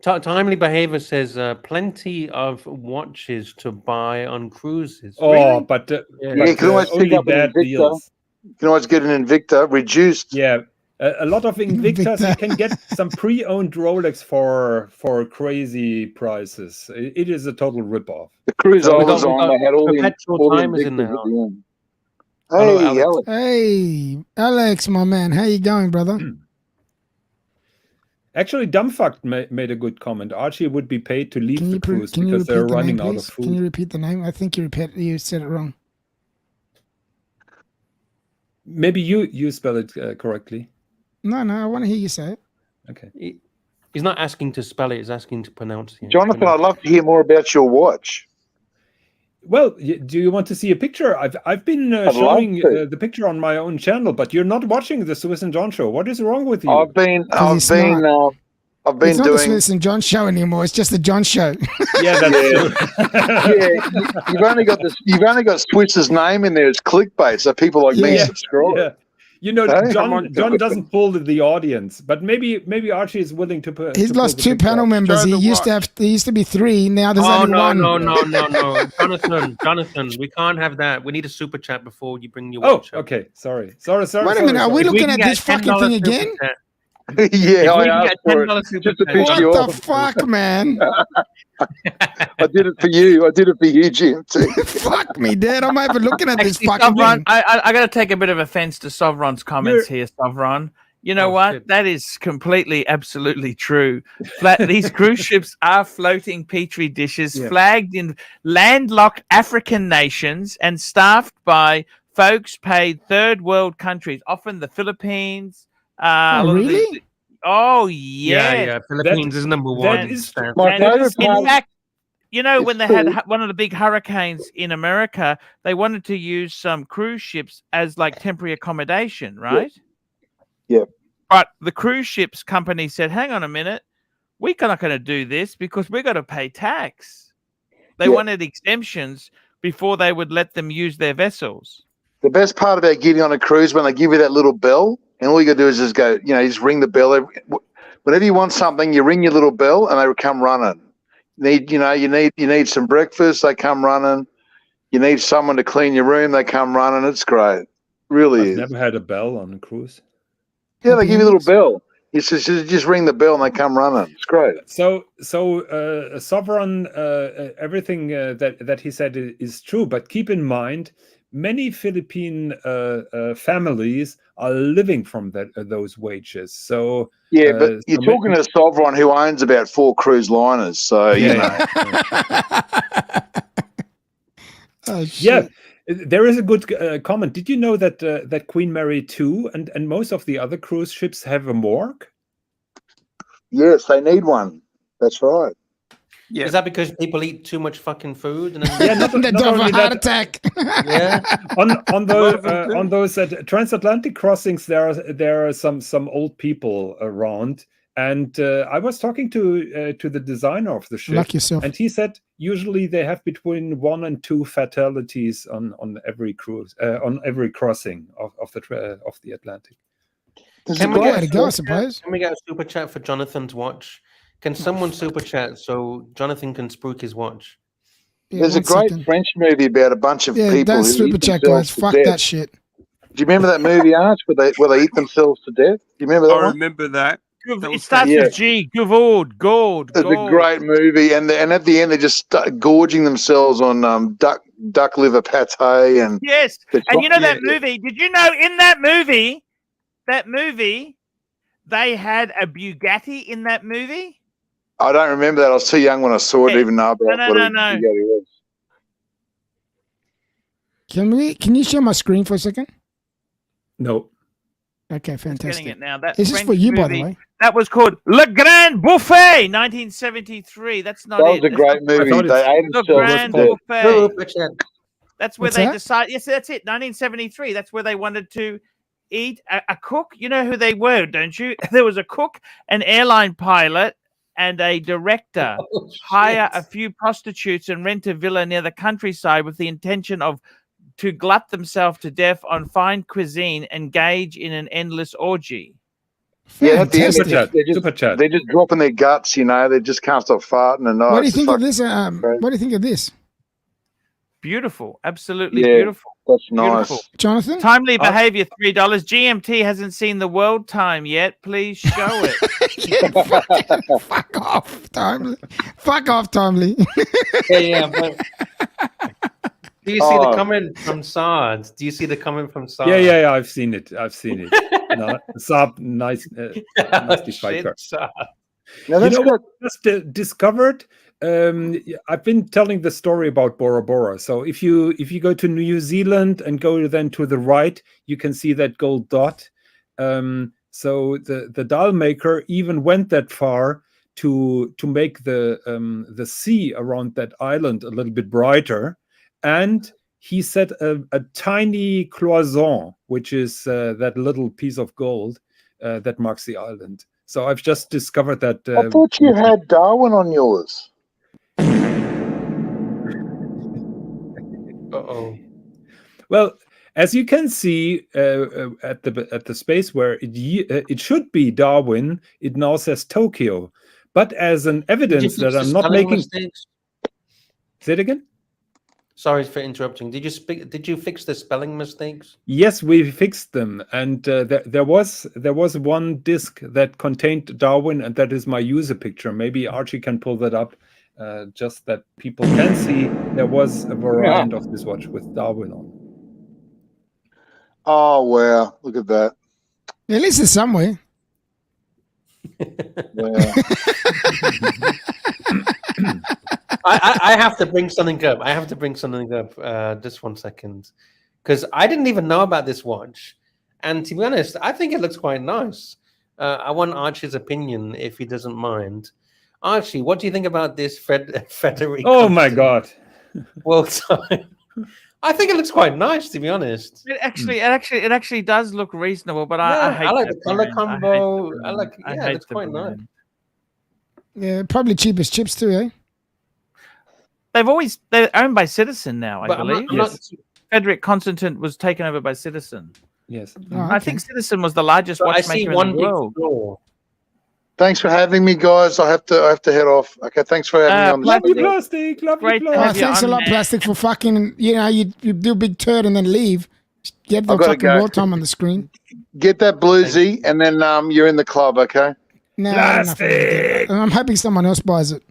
Timely Behavior says plenty of watches to buy on cruises. Oh, Really? but, Yeah. Yeah, you can always pick only up an bad Invicta. deals. You can always get an Invicta reduced. Yeah, a lot of Invictas. Invicta. You can get some pre-owned Rolex for crazy prices. It is a total ripoff. The cruise So I we was got on, they had all the perpetual timers in Invictas the at house. the end. Hello, Hey, Alex. Alex. Hey, Alex, my man. How you going, brother? Actually, Dumbfucked made a good comment. Archie would be paid to leave Can the you, cruise can you because repeat they're the name, running out of please? Can you food. repeat the name? I think you said it wrong. Maybe you spell it correctly. No, I want to hear you say it. Okay. He's not asking to spell it, he's asking to pronounce it. Jonathan, I'd love to hear more about your watch. Well, do you want to see a picture? I've been I'd love showing to. the picture on my own channel, but you're not watching the Swiss and John show. What is wrong with you? I've been he's smart. I've been It's not the doing. Smiths and John show anymore. It's just the John show. Yeah, that's Yeah. true. Yeah, you've only got Swiss's name in there as clickbait, so people like me Yeah. subscribe. Yeah. You know, Hey, come John on. John doesn't pull the audience, but maybe Archie is willing to put. He's to pull lost the 2 picture panel up. members. Show He the used to have. There used to be 3. Now there's Oh, only no, 1. no. Jonathan, we can't have that. We need a super chat before you bring your Oh, watch up. okay. Sorry. Wait a minute. Are we If we looking can at get this a fucking $10 thing super again? chat- Yeah, If I we can asked get for $10 it super just to chat, piss you What the off. fuck, man? I did it for you. I did it for you, Jim. Too. Fuck me, Dad. I'm even looking at this Actually, fucking Sovron, thing. I got to take a bit of offense to Sovron's comments here, Sovron. You know Oh, what? shit. That is completely, absolutely true. These cruise ships are floating petri dishes Yeah. flagged in landlocked African nations and staffed by folks paid third world countries, often the Philippines. Oh, a lot of really? these- Oh, yes. Yeah. Philippines is number that one. is- Stan. My And favourite in part. fact, you know, when It's they had cool. one of the big hurricanes in America, they wanted to use some cruise ships as like temporary accommodation, right? Yeah. But the cruise ships company said, hang on a minute, we're not going to do this because we're going to pay tax. They Yeah. wanted exemptions before they would let them use their vessels. The best part about getting on a cruise when they give you that little bell, and all you got to do is just go, you just ring the bell. Whenever you want something, you ring your little bell, and they come running. You need some breakfast, they come running. You need someone to clean your room, they come running. It's great, really I've is. never had a bell on a cruise. Yeah, they give you a little bell. You just ring the bell, and they come running. It's great. So Sovereign, everything that he said is true, but keep in mind, many Philippine families are living from those wages. So Yeah, but you're so talking to Sovereign, who owns about 4 cruise liners. So Yeah, Oh, shit. yeah. There is a good comment. Did you know that Queen Mary II and most of the other cruise ships have a morgue? yes, they need one. That's right. Yeah. Is that because people eat too much fucking food? And Yeah, not They not have only a heart that. attack. yeah. On those transatlantic crossings, there are some old people around, and I was talking to the designer of the ship, Luck yourself. and he said usually they have between 1 and 2 fatalities on every cruise, on every crossing of the Atlantic. Can Good we, way to go, I suppose. can we get a super chat for Jonathan's watch? Can someone super chat so Jonathan can spruik his watch? Yeah, There's a 1 great second. French movie about a bunch of Yeah, people don't who super eat chat, themselves guys. to Fuck death. that shit. Do you remember that movie, Arch, where they eat themselves to death? Do you remember that I one? remember that. That It was starts Yeah. with G. Gourd. It's a great movie, and at the end they just start gorging themselves on duck liver pate and Yes. And you know that movie? Did you know in that movie that movie, they had a Bugatti in that movie. I don't remember that. I was too young when I saw it, Yeah. even know about what a No. Bugatti was. Can you share my screen for a second? No. Okay, Getting fantastic. it now. That This is French for you, by movie, the way. That was called Le Grand Buffet, 1973. That's not That it. was a great movie. thought They ate Le themselves Grand to death. Buffet. That's where What's they that? decided. Yes, that's it. 1973. That's where they wanted to eat a cook. You know who they were, don't you? There was a cook, an airline pilot, and a director. Hire a few prostitutes and rent a villa near the countryside with the intention of to glut themselves to death on fine cuisine, engage in an endless orgy. Yeah, at the end, Fantastic. Super chat. they're just dropping their guts, you know. They just can't stop farting. And What do you think of this? What do you think of this, Beautiful. Absolutely Yeah. beautiful. That's nice. Beautiful. Jonathan? Timely behavior, $3. GMT hasn't seen the world time yet. Please show it. Yeah, fuck off, Timely. Fuck off, Timely. Yeah, but do you see the comment from Sard? Do you see the comment from Sard? Yeah. I've seen it. No, Saab, nasty fighter. Now that's what I just discovered? I've been telling the story about Bora Bora. So if you go to New Zealand and go then to the right, you can see that gold dot. So the dial maker even went that far to make the sea around that island a little bit brighter, and he set a tiny cloison, which is that little piece of gold that marks the island. So I've just discovered that. I thought you had Darwin on yours. Well, as you can see at the space where it should be Darwin, it now says Tokyo. But as an evidence that I'm not making mistakes? Say it again. Sorry for interrupting. Did you fix the spelling mistakes? Yes, we fixed them, and there was one disk that contained Darwin, and that is my user picture. Maybe Archie can pull that up, just that people can see there was a variant of this watch with Darwin on. Oh wow! Look at that. At least it's somewhere. Wow. I have to bring something up. Just 1 second, because I didn't even know about this watch, and to be honest, I think it looks quite nice. I want Archie's opinion if he doesn't mind. Archie, what do you think about this Frederick? Oh my God! Well, I think it looks quite nice, to be honest. It actually does look reasonable, but I hate I like that the color brand. combo. I It hate looks the quite nice. brand. Yeah, probably cheap as chips too, eh? They're owned by Citizen now, I But believe. Yes. Frederick Constantin was taken over by Citizen. Yes. Oh, I okay. think Citizen was the largest So I see watchmaker one in the big world. floor. Thanks for having me, guys. I have to head off. Okay, thanks for having me on the Love you, show. plastic. Love you, Great to Oh, have plastic. you thanks a on, lot, man. Plastic, for fucking, you do a big turd and then leave. Get the I've gotta fucking go. world time on the screen. Get that bluesy, and then you're in the club. Okay. No, I don't know if I'm gonna do that. I'm hoping someone else buys it.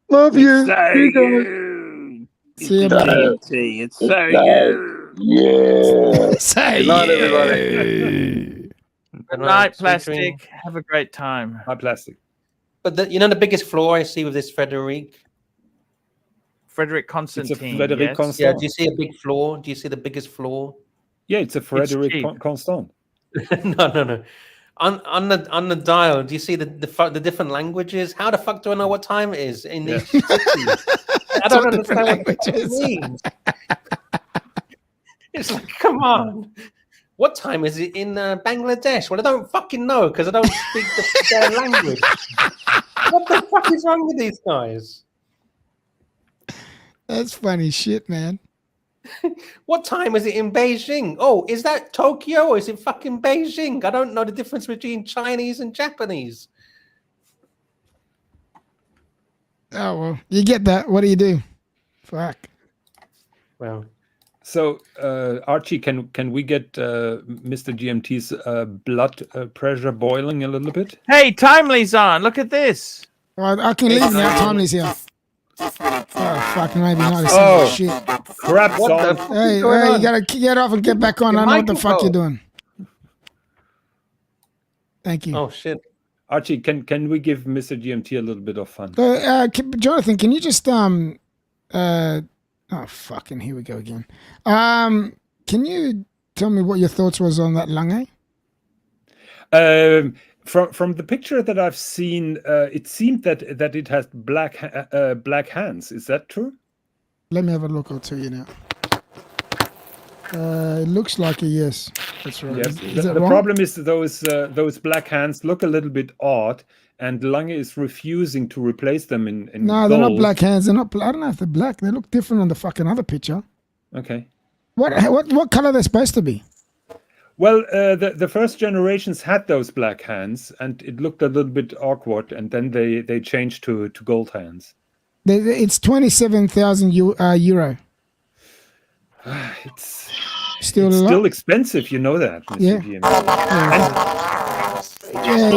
Love you. So See you guys. you. See you, It's buddy. GMT. It's so you. Yeah. Say Good night, everybody. Good night, Sweet Plastic. dream. Have a great time. My plastic. But the biggest flaw I see with this Frederick. Frederick Constantine. Frederick yes. Constant. Yeah, do you see a big flaw? Do you see the biggest flaw? Yeah, it's a Frederick cheap. Constant. No. On the dial, do you see the different languages? How the fuck do I know what time it is in these cities? I don't understand what it means. It's like, come on. What time is it in Bangladesh? Well, I don't fucking know because I don't speak their language. What the fuck is wrong with these guys? That's funny shit, man. What time is it in Beijing? Oh, is that Tokyo or is it fucking Beijing? I don't know the difference between Chinese and Japanese. Oh, well, you get that. What do you do? Fuck. Well, So, Archie, can we get Mr. GMT's blood pressure boiling a little bit? Hey, Timely's on. Look at this. I can leave now. Timely's here. Oh, fucking maybe not. It's Oh. shit. Crap what the song. fuck Hey, is going you on? gotta get off and get back on. Your I know what the fuck microphone. you're doing. Thank you. Oh shit. Archie, can we give Mr. GMT a little bit of fun? Jonathan, can you just oh fucking here we go again. Can you tell me what your thoughts was on that Lange? From the picture that I've seen, it seemed that it has black hands. Is that true? Let me have a look. I'll tell you now. It looks like a yes. That's right. Yes. Is The wrong? problem is those black hands look a little bit odd, and Lange is refusing to replace them in No, they're not gold. black hands. They're not. I don't know if they're black. They look different on the fucking other picture. Okay. What color they're supposed to be? Well, the first generations had those black hands, and it looked a little bit awkward, and then they changed to gold hands. It's 27,000 euro. It's Still expensive, you know that, Mr. Yeah. GM.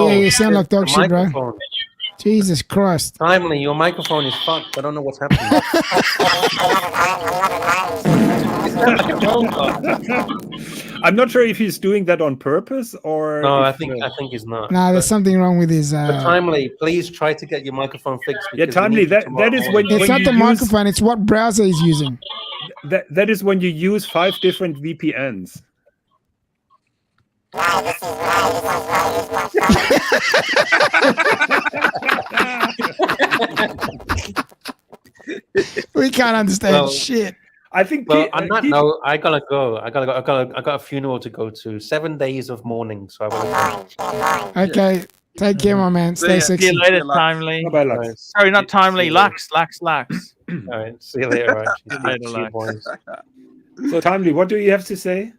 Yeah, you sound like dog shit, bro. Microphone. Jesus Christ. Timely, your microphone is fucked. I don't know what's happening. I'm not sure if he's doing that on purpose or. No, I if, think he's not. Nah, there's something wrong with his. But Timely, please try to get your microphone fixed. Yeah, because we Timely, need you that tomorrow is morning. It's not you the use- microphone. It's what browser he's using. that is when you use 5 different VPNs. We can't understand Well, shit. I think. Well, on that note, I gotta go. I got a funeral to go to. 7 days of mourning, so I gotta go. Okay, take care, my man. Stay ya. sexy. See you later, Lux. Timely. Bye-bye, Lux. Alright, Sorry, not Timely. See you Lux. All right, see you later. Archie. See you later, See you, Lux. boys. So, Timely, what do you have to say?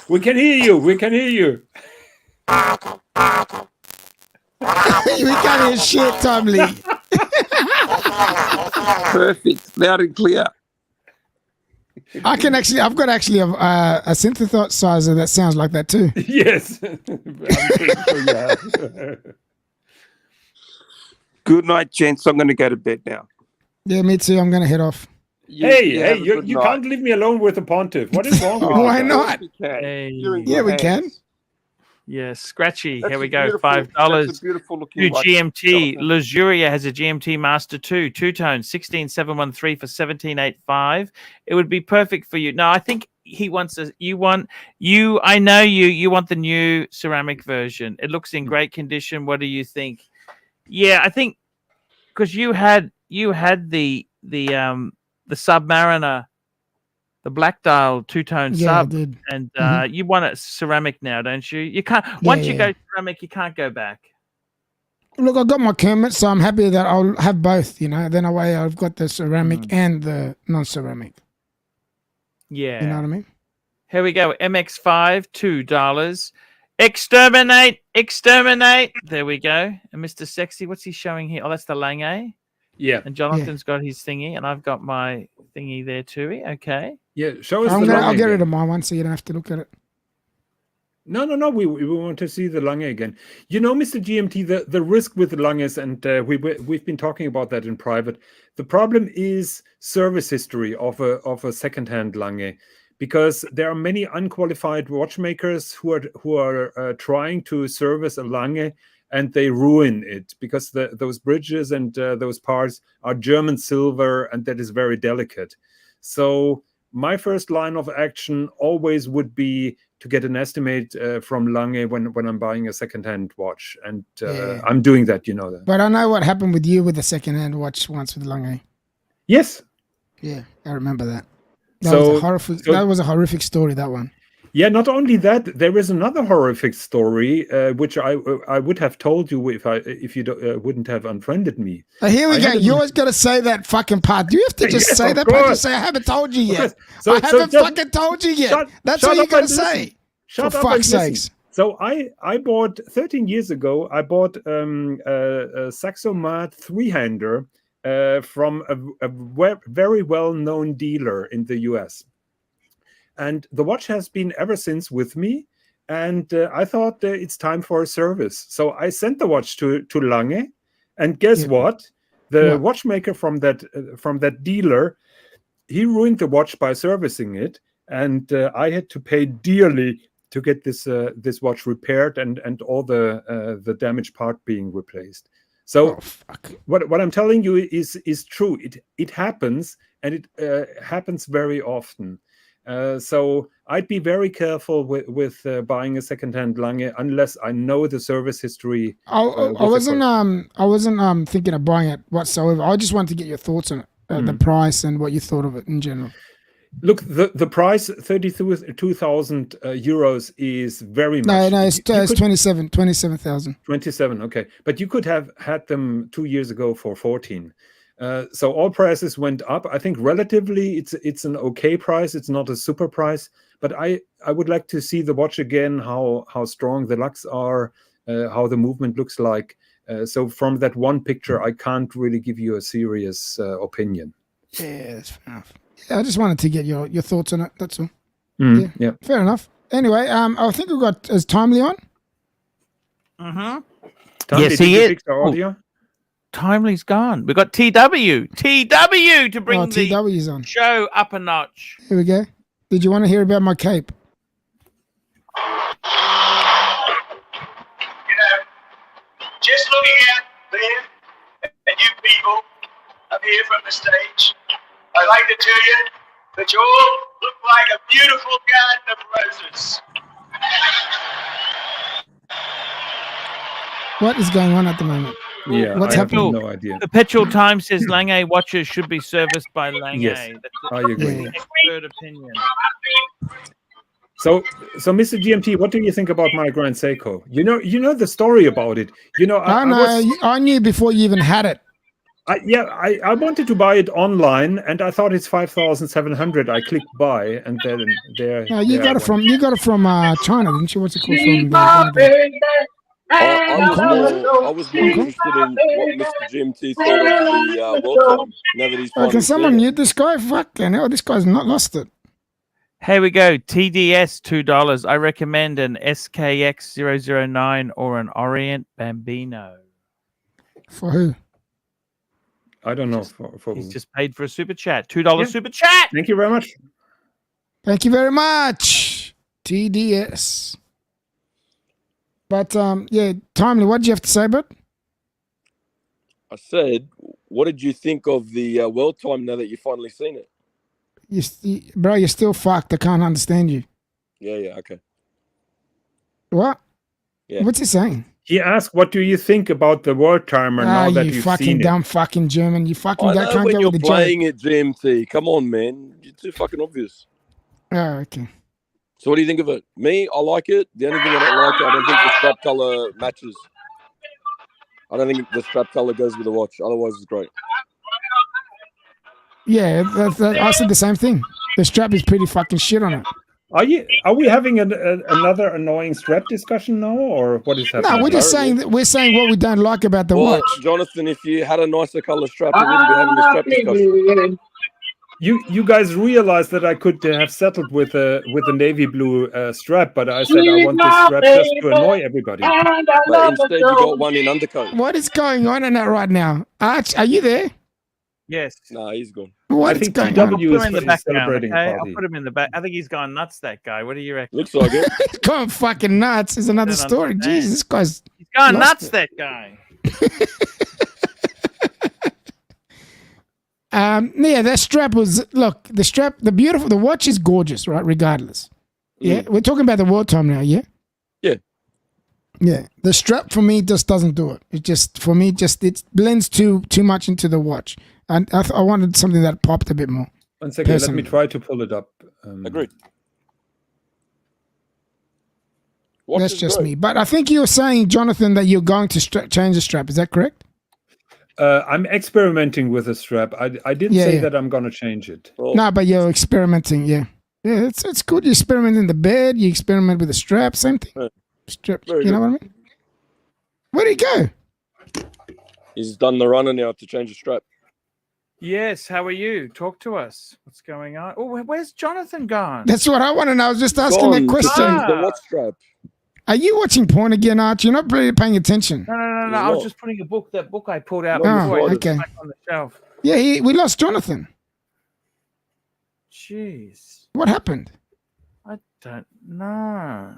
We can hear you. We can hear you. We can't hear shit, Timely. Perfect. Loud and clear. I've got a synthesizer that sounds like that too. Yes. I'm pretty sure you have. Good night, gents. I'm going to go to bed now. Yeah, me too. I'm gonna head off. Hey, have a you good you night. can't leave me alone with the pontiff. What is wrong with you? Why guys? not? We can. Hey. You're in Yeah, good we hands. can. Yes, Scratchy. That's Here we a go. beautiful- $5. That's a beautiful looking New watch, GMT. Jonathan. Luxuria has a GMT Master 2, two-tone, 16713 for 1785. It would be perfect for you. No, I think he wants I know you want the new ceramic version. It looks in great condition. What do you think? Yeah, I think because you had the Submariner, the black dial two-tone Yeah, I sub, did. and Mhm. you want it ceramic now, don't you? You can't once you yeah. go ceramic, you can't go back. Look, I got my Kermit, so I'm happy that I'll have both. You know, then away I've got the ceramic and the non-ceramic. Yeah. You know what I mean? Here we go. MX5, $2. Exterminate. There we go. And Mr. Sexy, what's he showing here? Oh, that's the Lange. Yeah, And Jonathan's got his thingy, and I've got my thingy there too. Okay. yeah. Show us I'll the get Lange rid again. of my one so you don't have to look at it. No. We want to see the Lange again. You know, Mr. GMT, the risk with the Langes, and we've been talking about that in private. The problem is service history of a second-hand Lange, because there are many unqualified watchmakers who are trying to service a Lange, and they ruin it because those bridges and those parts are German silver, and that is very delicate. So my first line of action always would be to get an estimate from Lange when I'm buying a second-hand watch, and Yeah. I'm doing that. You know that. But I know what happened with you with the second-hand watch once with Lange. Yes. Yeah, I remember that. So- That was a horrific story, that one. Yeah, not only that, there is another horrific story which I would have told you if you wouldn't have unfriended me. Here we I go. had a- You always got to say that fucking part. Do you have to just Yes, say of that part? course. Just say, I haven't told you yet. So- I so haven't just- fucking told you yet. That's shut all you up got to and listen. say. Shut For up and fuck's listen. sakes. So I bought 13 years ago. I bought a Saxomat three-hander from a very well-known dealer in the US, and the watch has been ever since with me. And I thought it's time for a service, so I sent the watch to Lange, And guess Yeah. what? The What? watchmaker from that dealer, he ruined the watch by servicing it, and I had to pay dearly to get this watch repaired and all the damaged part being replaced. So Oh, fuck. what I'm telling you is true. It happens, and it happens very often. So I'd be very careful with buying a secondhand Lange unless I know the service history. I with the wasn't thinking of buying it whatsoever. I just wanted to get your thoughts on it, the price and what you thought of it in general. Look, the price 32,000 euros is very No, much. it's 27,000. 27, okay, but you could have had them 2 years ago for 14. So all prices went up. I think relatively it's an okay price. It's not a super price, but I would like to see the watch again, how strong the lugs are, how the movement looks like. So from that one picture, I can't really give you a serious opinion. Yeah, that's fair enough. Yeah, I just wanted to get your thoughts on it. That's all. Yeah. Fair enough. Anyway, I think we've got Timely on. Mm-hmm. Tom, Yes, did he you is. fix the audio? Timely's gone. We've got TW to bring the TW's on. show up a notch. Here we go. Did you want to hear about my cape? Just looking out there at you people up here from the stage, I'd like to tell you that you all look like a beautiful garden of roses. What is going on at the moment? Yeah, What's I have happening? no idea. Perpetual Time says Lange watches should be serviced by Lange. Yes, That's I agree. Yeah. expert opinion. So Mr. GMT, what do you think about my Grand Seiko? You know the story about it. I knew before you even had it. I wanted to buy it online, and I thought it's 5,700. I clicked buy, and then there. No, you got it from China, didn't you? What's it called? I was more interested in what Mr. GMT thought of the World Cup. Now that he's Can someone seen it. mute this guy? Fucking hell, this guy's not lost it. Here we go. TDS $2. I recommend an SKX 009 or an Orient Bambino. For who? I don't know. For He's just paid for a super chat. $2 super chat. Thank you very much. Thank you very much, TDS. But Timely, what did you have to say about it? I said, what did you think of the World Time now that you've finally seen it? Bro, you're still fucked. I can't understand you. Yeah, okay. What? Yeah. What's he saying? He asked, "What do you think about the World Timer now that you you've fucking seen dumb fucking German. You fucking I know can't when go you're with the joke. playing it, GMT. Come on, man. You're too fucking obvious. Oh, okay. So what do you think of it? Me, I like it. The only thing I don't like, I don't think the strap color matches. I don't think the strap color goes with the watch. Otherwise, it's great. Yeah, I said the same thing. The strap is pretty fucking shit on it. Are we having another annoying strap discussion now, or what is happening? No, we're just saying that we're saying what we don't like about the Well, watch. Jonathan, if you had a nicer color strap, we wouldn't be having a strap discussion. You guys realized that I could have settled with a navy blue strap, but I said I want this strap just to annoy everybody. But instead, you got one in undercoat. What is going on in that right now? Arch, are you there? Yes. Nah, he's gone. What I is think going TW on? Put him in the is background, celebrating okay? a I'll party. put him in the back. I think he's gone nuts, that guy. What do you reckon? Looks like it. He's going fucking nuts. Is another Don't story. understand. Jesus, this guy's He's gone lost nuts, it. that guy. Yeah, that strap was the watch is gorgeous, right? Regardless. Yeah, we're talking about the World Time now, yeah? Yeah. Yeah. The strap for me just doesn't do it. It just it blends too much into the watch. And I wanted something that popped a bit more. 1 second, let Personally. me try to pull it up. Agreed. That's just me. But I think you were saying, Jonathan, that you're going to change the strap. Is that correct? I'm experimenting with a strap. I didn't say that I'm going to change it. Oh, No, but you're experimenting, yeah. Yeah, it's good. You experiment in the bed, you experiment with the strap, same thing. Yeah. Strap, Very you know good. what I mean? Where'd he go? he's done the runner now to change the strap. Yes, how are you? Talk to us. What's going on? Oh, where's Jonathan gone? That's what I want to know. I was just asking that Gone to question. change the watch strap. Are you watching porn again, Arch? You're not really paying attention. No. He's I was not. just putting that book I pulled out No, before. Oh, I okay. back on the shelf. Yeah, we lost Jonathan. Jeez. What happened? I don't know.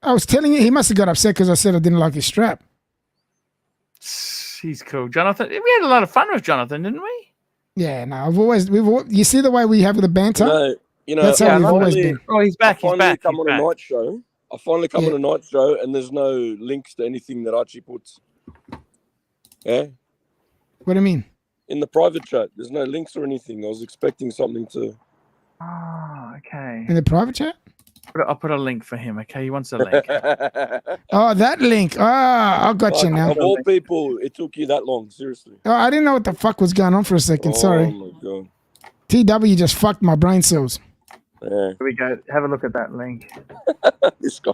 I was telling you, he must have got upset because I said I didn't like his strap. He's cool. Jonathan. We had a lot of fun with Jonathan, didn't we? Yeah, no, you see the way we have the banter? That's how yeah, we've always finally- been. Oh, he's back. I finally come He's on back. a night show. I finally come Yeah. on a night show, and there's no links to anything that Archie puts. Yeah, What do you mean? in the private chat, there's no links or anything. I was expecting something to. Oh, okay. In the private chat? I'll put a link for him. Okay, he wants a link. Oh, that link. Oh, I got you now. Of all people, it took you that long. Seriously. Oh, I didn't know what the fuck was going on for a second. Oh Sorry. my god. TW just fucked my brain cells. Yeah. Here we go. Have a look at that link. This guy.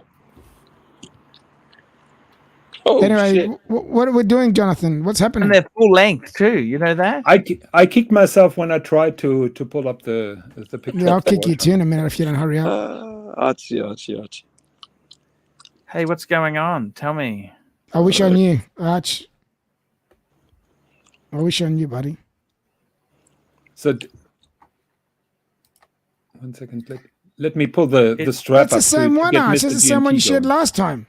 Oh, Anyway, shit. what are we doing, Jonathan? What's happening? And they're full length too. You know that? I kicked myself when I tried to pull up the picture. Yeah, I'll kick you too in a minute if you don't hurry up. Archie. Hey, what's going on? Tell me. I wish I knew, Arch. I wish I knew, buddy. So, 1 second. Let me pull the strap That's up. the same one, Arch. That's the same one you shared last time.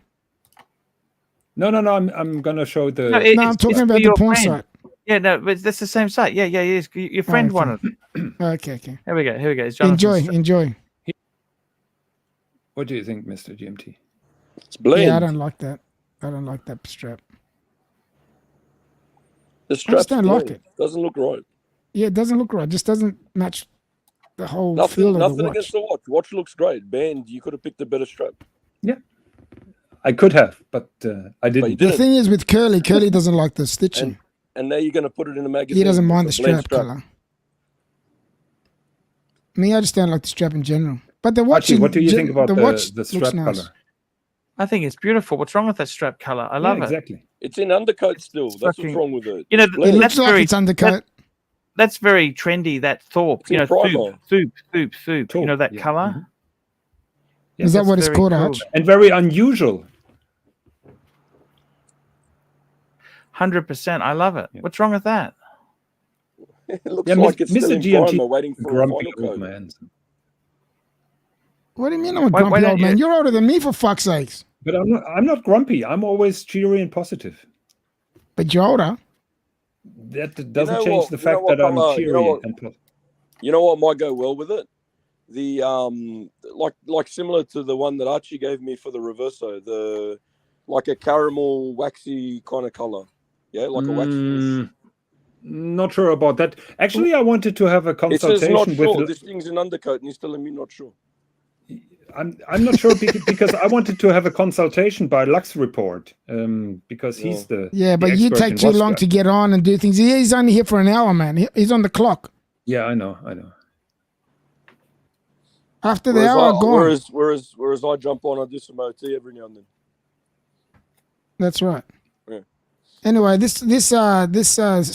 No. I'm gonna show the. No, No, I'm talking about the porn friend. site. Yeah, no, but that's the same site. Yeah. Your friend okay. wanted it. Okay. Here we go. It's Jonathan's Enjoy. What do you think, Mr. GMT? It's blend. Yeah, I don't like that. I don't like that strap. The strap's don't like blend. it. Doesn't look right. Yeah, it doesn't look right. It just doesn't match the whole feel of the Nothing watch. against the watch. Watch looks great. Band, you could have picked a better strap. Yeah, I could have, but I didn't. you The didn't. thing is with Curly doesn't like the stitching. And now you're going to put it in a magazine. He doesn't mind the It's a blend strap color. Me, I just don't like the strap in general. But the watch, Archie, what do you think about watch the looks strap nice. color? I think it's beautiful. What's wrong with that strap color? I love it. Exactly. It's in undercoat still. That's fucking- what's wrong with it. You know, It Blend. looks like it's undercut. That's very trendy. That Thorpe. It's You in know, primer. Thorpe. You know that Yeah. color. Mhm. Is that that's what it's very called, cool. Arch? And very unusual. 100%. I love it. Yeah. What's wrong with that? It looks Yeah, like it's still Mr. in GMT, primer waiting for a grumpy final old coat. man. What do you mean I'm a Why grumpy don't old you- man? You're older than me, for fuck's sakes. But I'm not grumpy. I'm always cheery and positive. But you're older. That doesn't know change what- the you know fact what, that I'm fella, you cheery know what? and positive. You know what might go well with it? The like similar to the one that Archie gave me for the Reverso, the like a caramel waxy kind of color. Yeah, like a wax finish. Not sure about that. Actually, I wanted to have a It says consultation not with. sure. This thing's an undercoat, and he's telling me not sure. I'm not sure because I wanted to have a consultation by Lux Report because he's the Yeah, the but you expert take in too watch long strap. to get on and do things. He's only here for an hour, man. He's on the clock. Yeah, I know. After the hour, gone. Whereas I jump on, I do some OT every now and then. That's right. Yeah. Anyway, this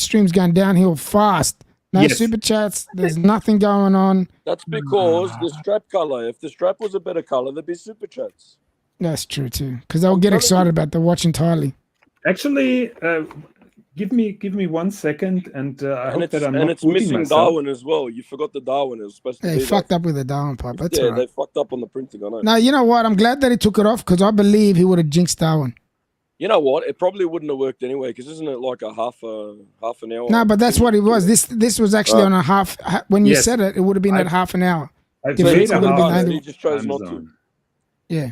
stream's going downhill fast. No Yes. super chats. There's nothing going on. That's because the strap color. If the strap was a better color, there'd be super chats. That's true too, because they'll get telling excited you. about the watch entirely. Actually, give me 1 second, and I hope that I'm not it's booting missing myself. Darwin as well. You forgot the Darwin. It was supposed to They be fucked up with the Darwin pipe. That's yeah, all right. they fucked up on the printing. I know. Now you know what? I'm glad that he took it off because I believe he would have jinxed Darwin. You know what? It probably wouldn't have worked anyway because isn't it like a half an hour? No, but that's what it was. This was actually on a half. When you Yes. said it, it would have been at half an hour. I've Yeah, made it's a gonna be half nice. He just chose time not to. zone. Yeah,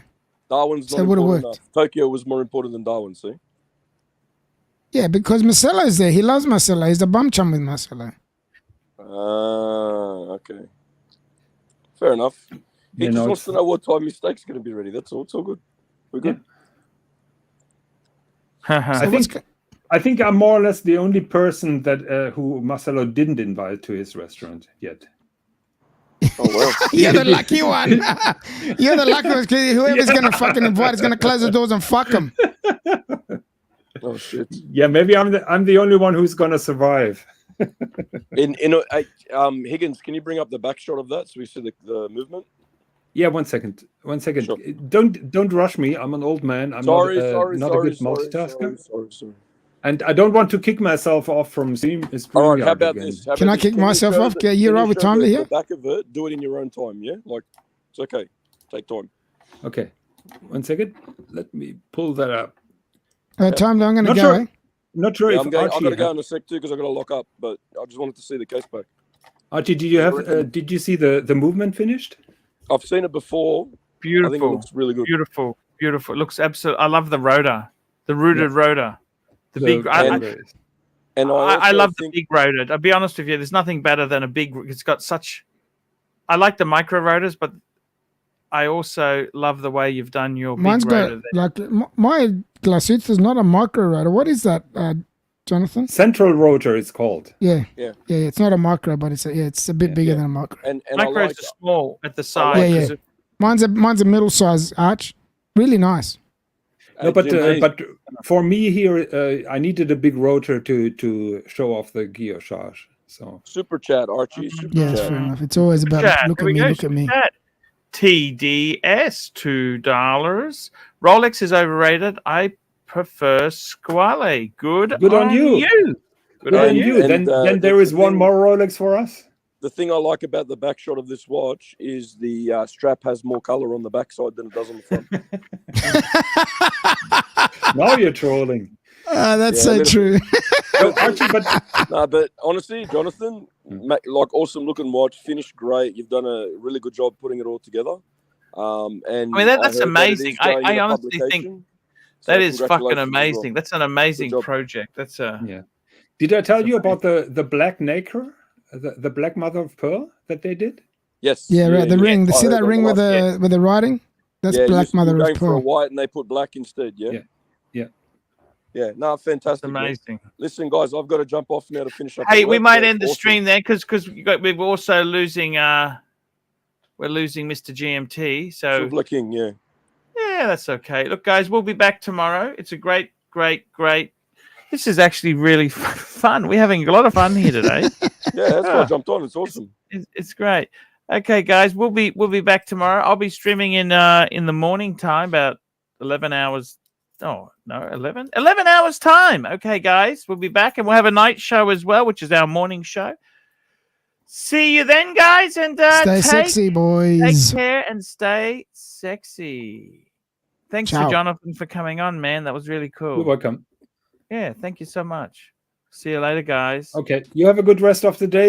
Darwin's So not it would've important worked. enough. Tokyo was more important than Darwin. See? yeah, because Marcelo's there. He loves Marcelo. He's a bum chum with Marcelo. Okay. Fair enough. He You just know, wants it's- to know what time his steak's going to be ready. That's all. It's all good. We're good. I think I'm more or less the only person that who Marcelo didn't invite to his restaurant yet. Oh well. You're the lucky one. You're the lucky one. 'Cause whoever's gonna fucking invite is gonna close the doors and fuck him. Oh shit. Yeah, maybe I'm the only one who's gonna survive. Higgins, can you bring up the back shot of that so we see the movement? Yeah, 1 second. 1 second. Sure. Don't rush me. I'm an old man. I'm Sorry, not a good sorry, multitasker. sorry. And I don't want to kick myself off from StreamYard All right, how about again. this? How Can about I this? kick Can you myself show off? the- Can you can right with show time the here? back of it, do it in your own time, yeah? Like, it's okay. Take time. Okay. 1 second. Let me pull that up. Tom, I'm going to Not go. sure. Eh? Not sure Yeah, if I've got Archie. to go in a sec too because I've got to lock up, but I just wanted to see the case back. Archie, did you have? Did you see the movement finished? I've seen it before. I think it Beautiful. looks really good. Beautiful. Beautiful. It looks absolutely. I love the rotor, the rooted rotor, the big. And I love think the big rotor. I'll be honest with you. There's nothing better than a big. It's got such. I like the micro rotors, but I also love the way you've done your Mine's big rotor. got like my Glasuth is not a micro rotor. What is that, Jonathan? Central rotor, it's called. Yeah. It's not a micro, but it's a bit bigger than a micro. and Micros are small at the side. Yeah. Mine's a middle size Arch. Really nice. No, but for me here, I needed a big rotor to show off the guillochage. So super chat, Archie. Super Yeah, that's chat. fair enough. It's always about look at me. TDS $2. Rolex is overrated. I prefer Squale. Good on you. Good on you. And, then there is one more Rolex for us. The thing I like about the back shot of this watch is the strap has more color on the backside than it does on the front. Now you're trolling. That's so true. No, Archie, but honestly, Jonathan, like awesome looking watch, finished great. You've done a really good job putting it all together. And I mean, that's amazing. I honestly think that is fucking congratulations amazing. as well. That's an amazing project. That's a yeah. Did I tell you about the black nacre, the black mother of pearl that they did? Yes. Yeah, right. The ring. I See heard that on ring with the writing? That's black mother you're of going for a pearl. white and they put black instead. Yeah. No, fantastic. That's amazing. Man. Listen, guys, I've got to jump off now to finish up. Hey, we might end the stream there because we're also losing. We're losing Mr. GMT. So Triple King, yeah. Yeah, that's okay. Look, guys, we'll be back tomorrow. It's a great. This is actually really fun. We're having a lot of fun here today. Yeah, that's why I jumped on. It's awesome. It's great. Okay, guys, we'll be back tomorrow. I'll be streaming in the morning time, about 11 hours. Oh, no, 11 hours time. Okay, guys, we'll be back and we'll have a night show as well, which is our morning show. See you then, guys, and stay sexy, boys. Take care and stay sexy. Thanks Ciao. to Jonathan for coming on, man. That was really cool. You're welcome. Yeah, thank you so much. See you later, guys. Okay, you have a good rest of the day.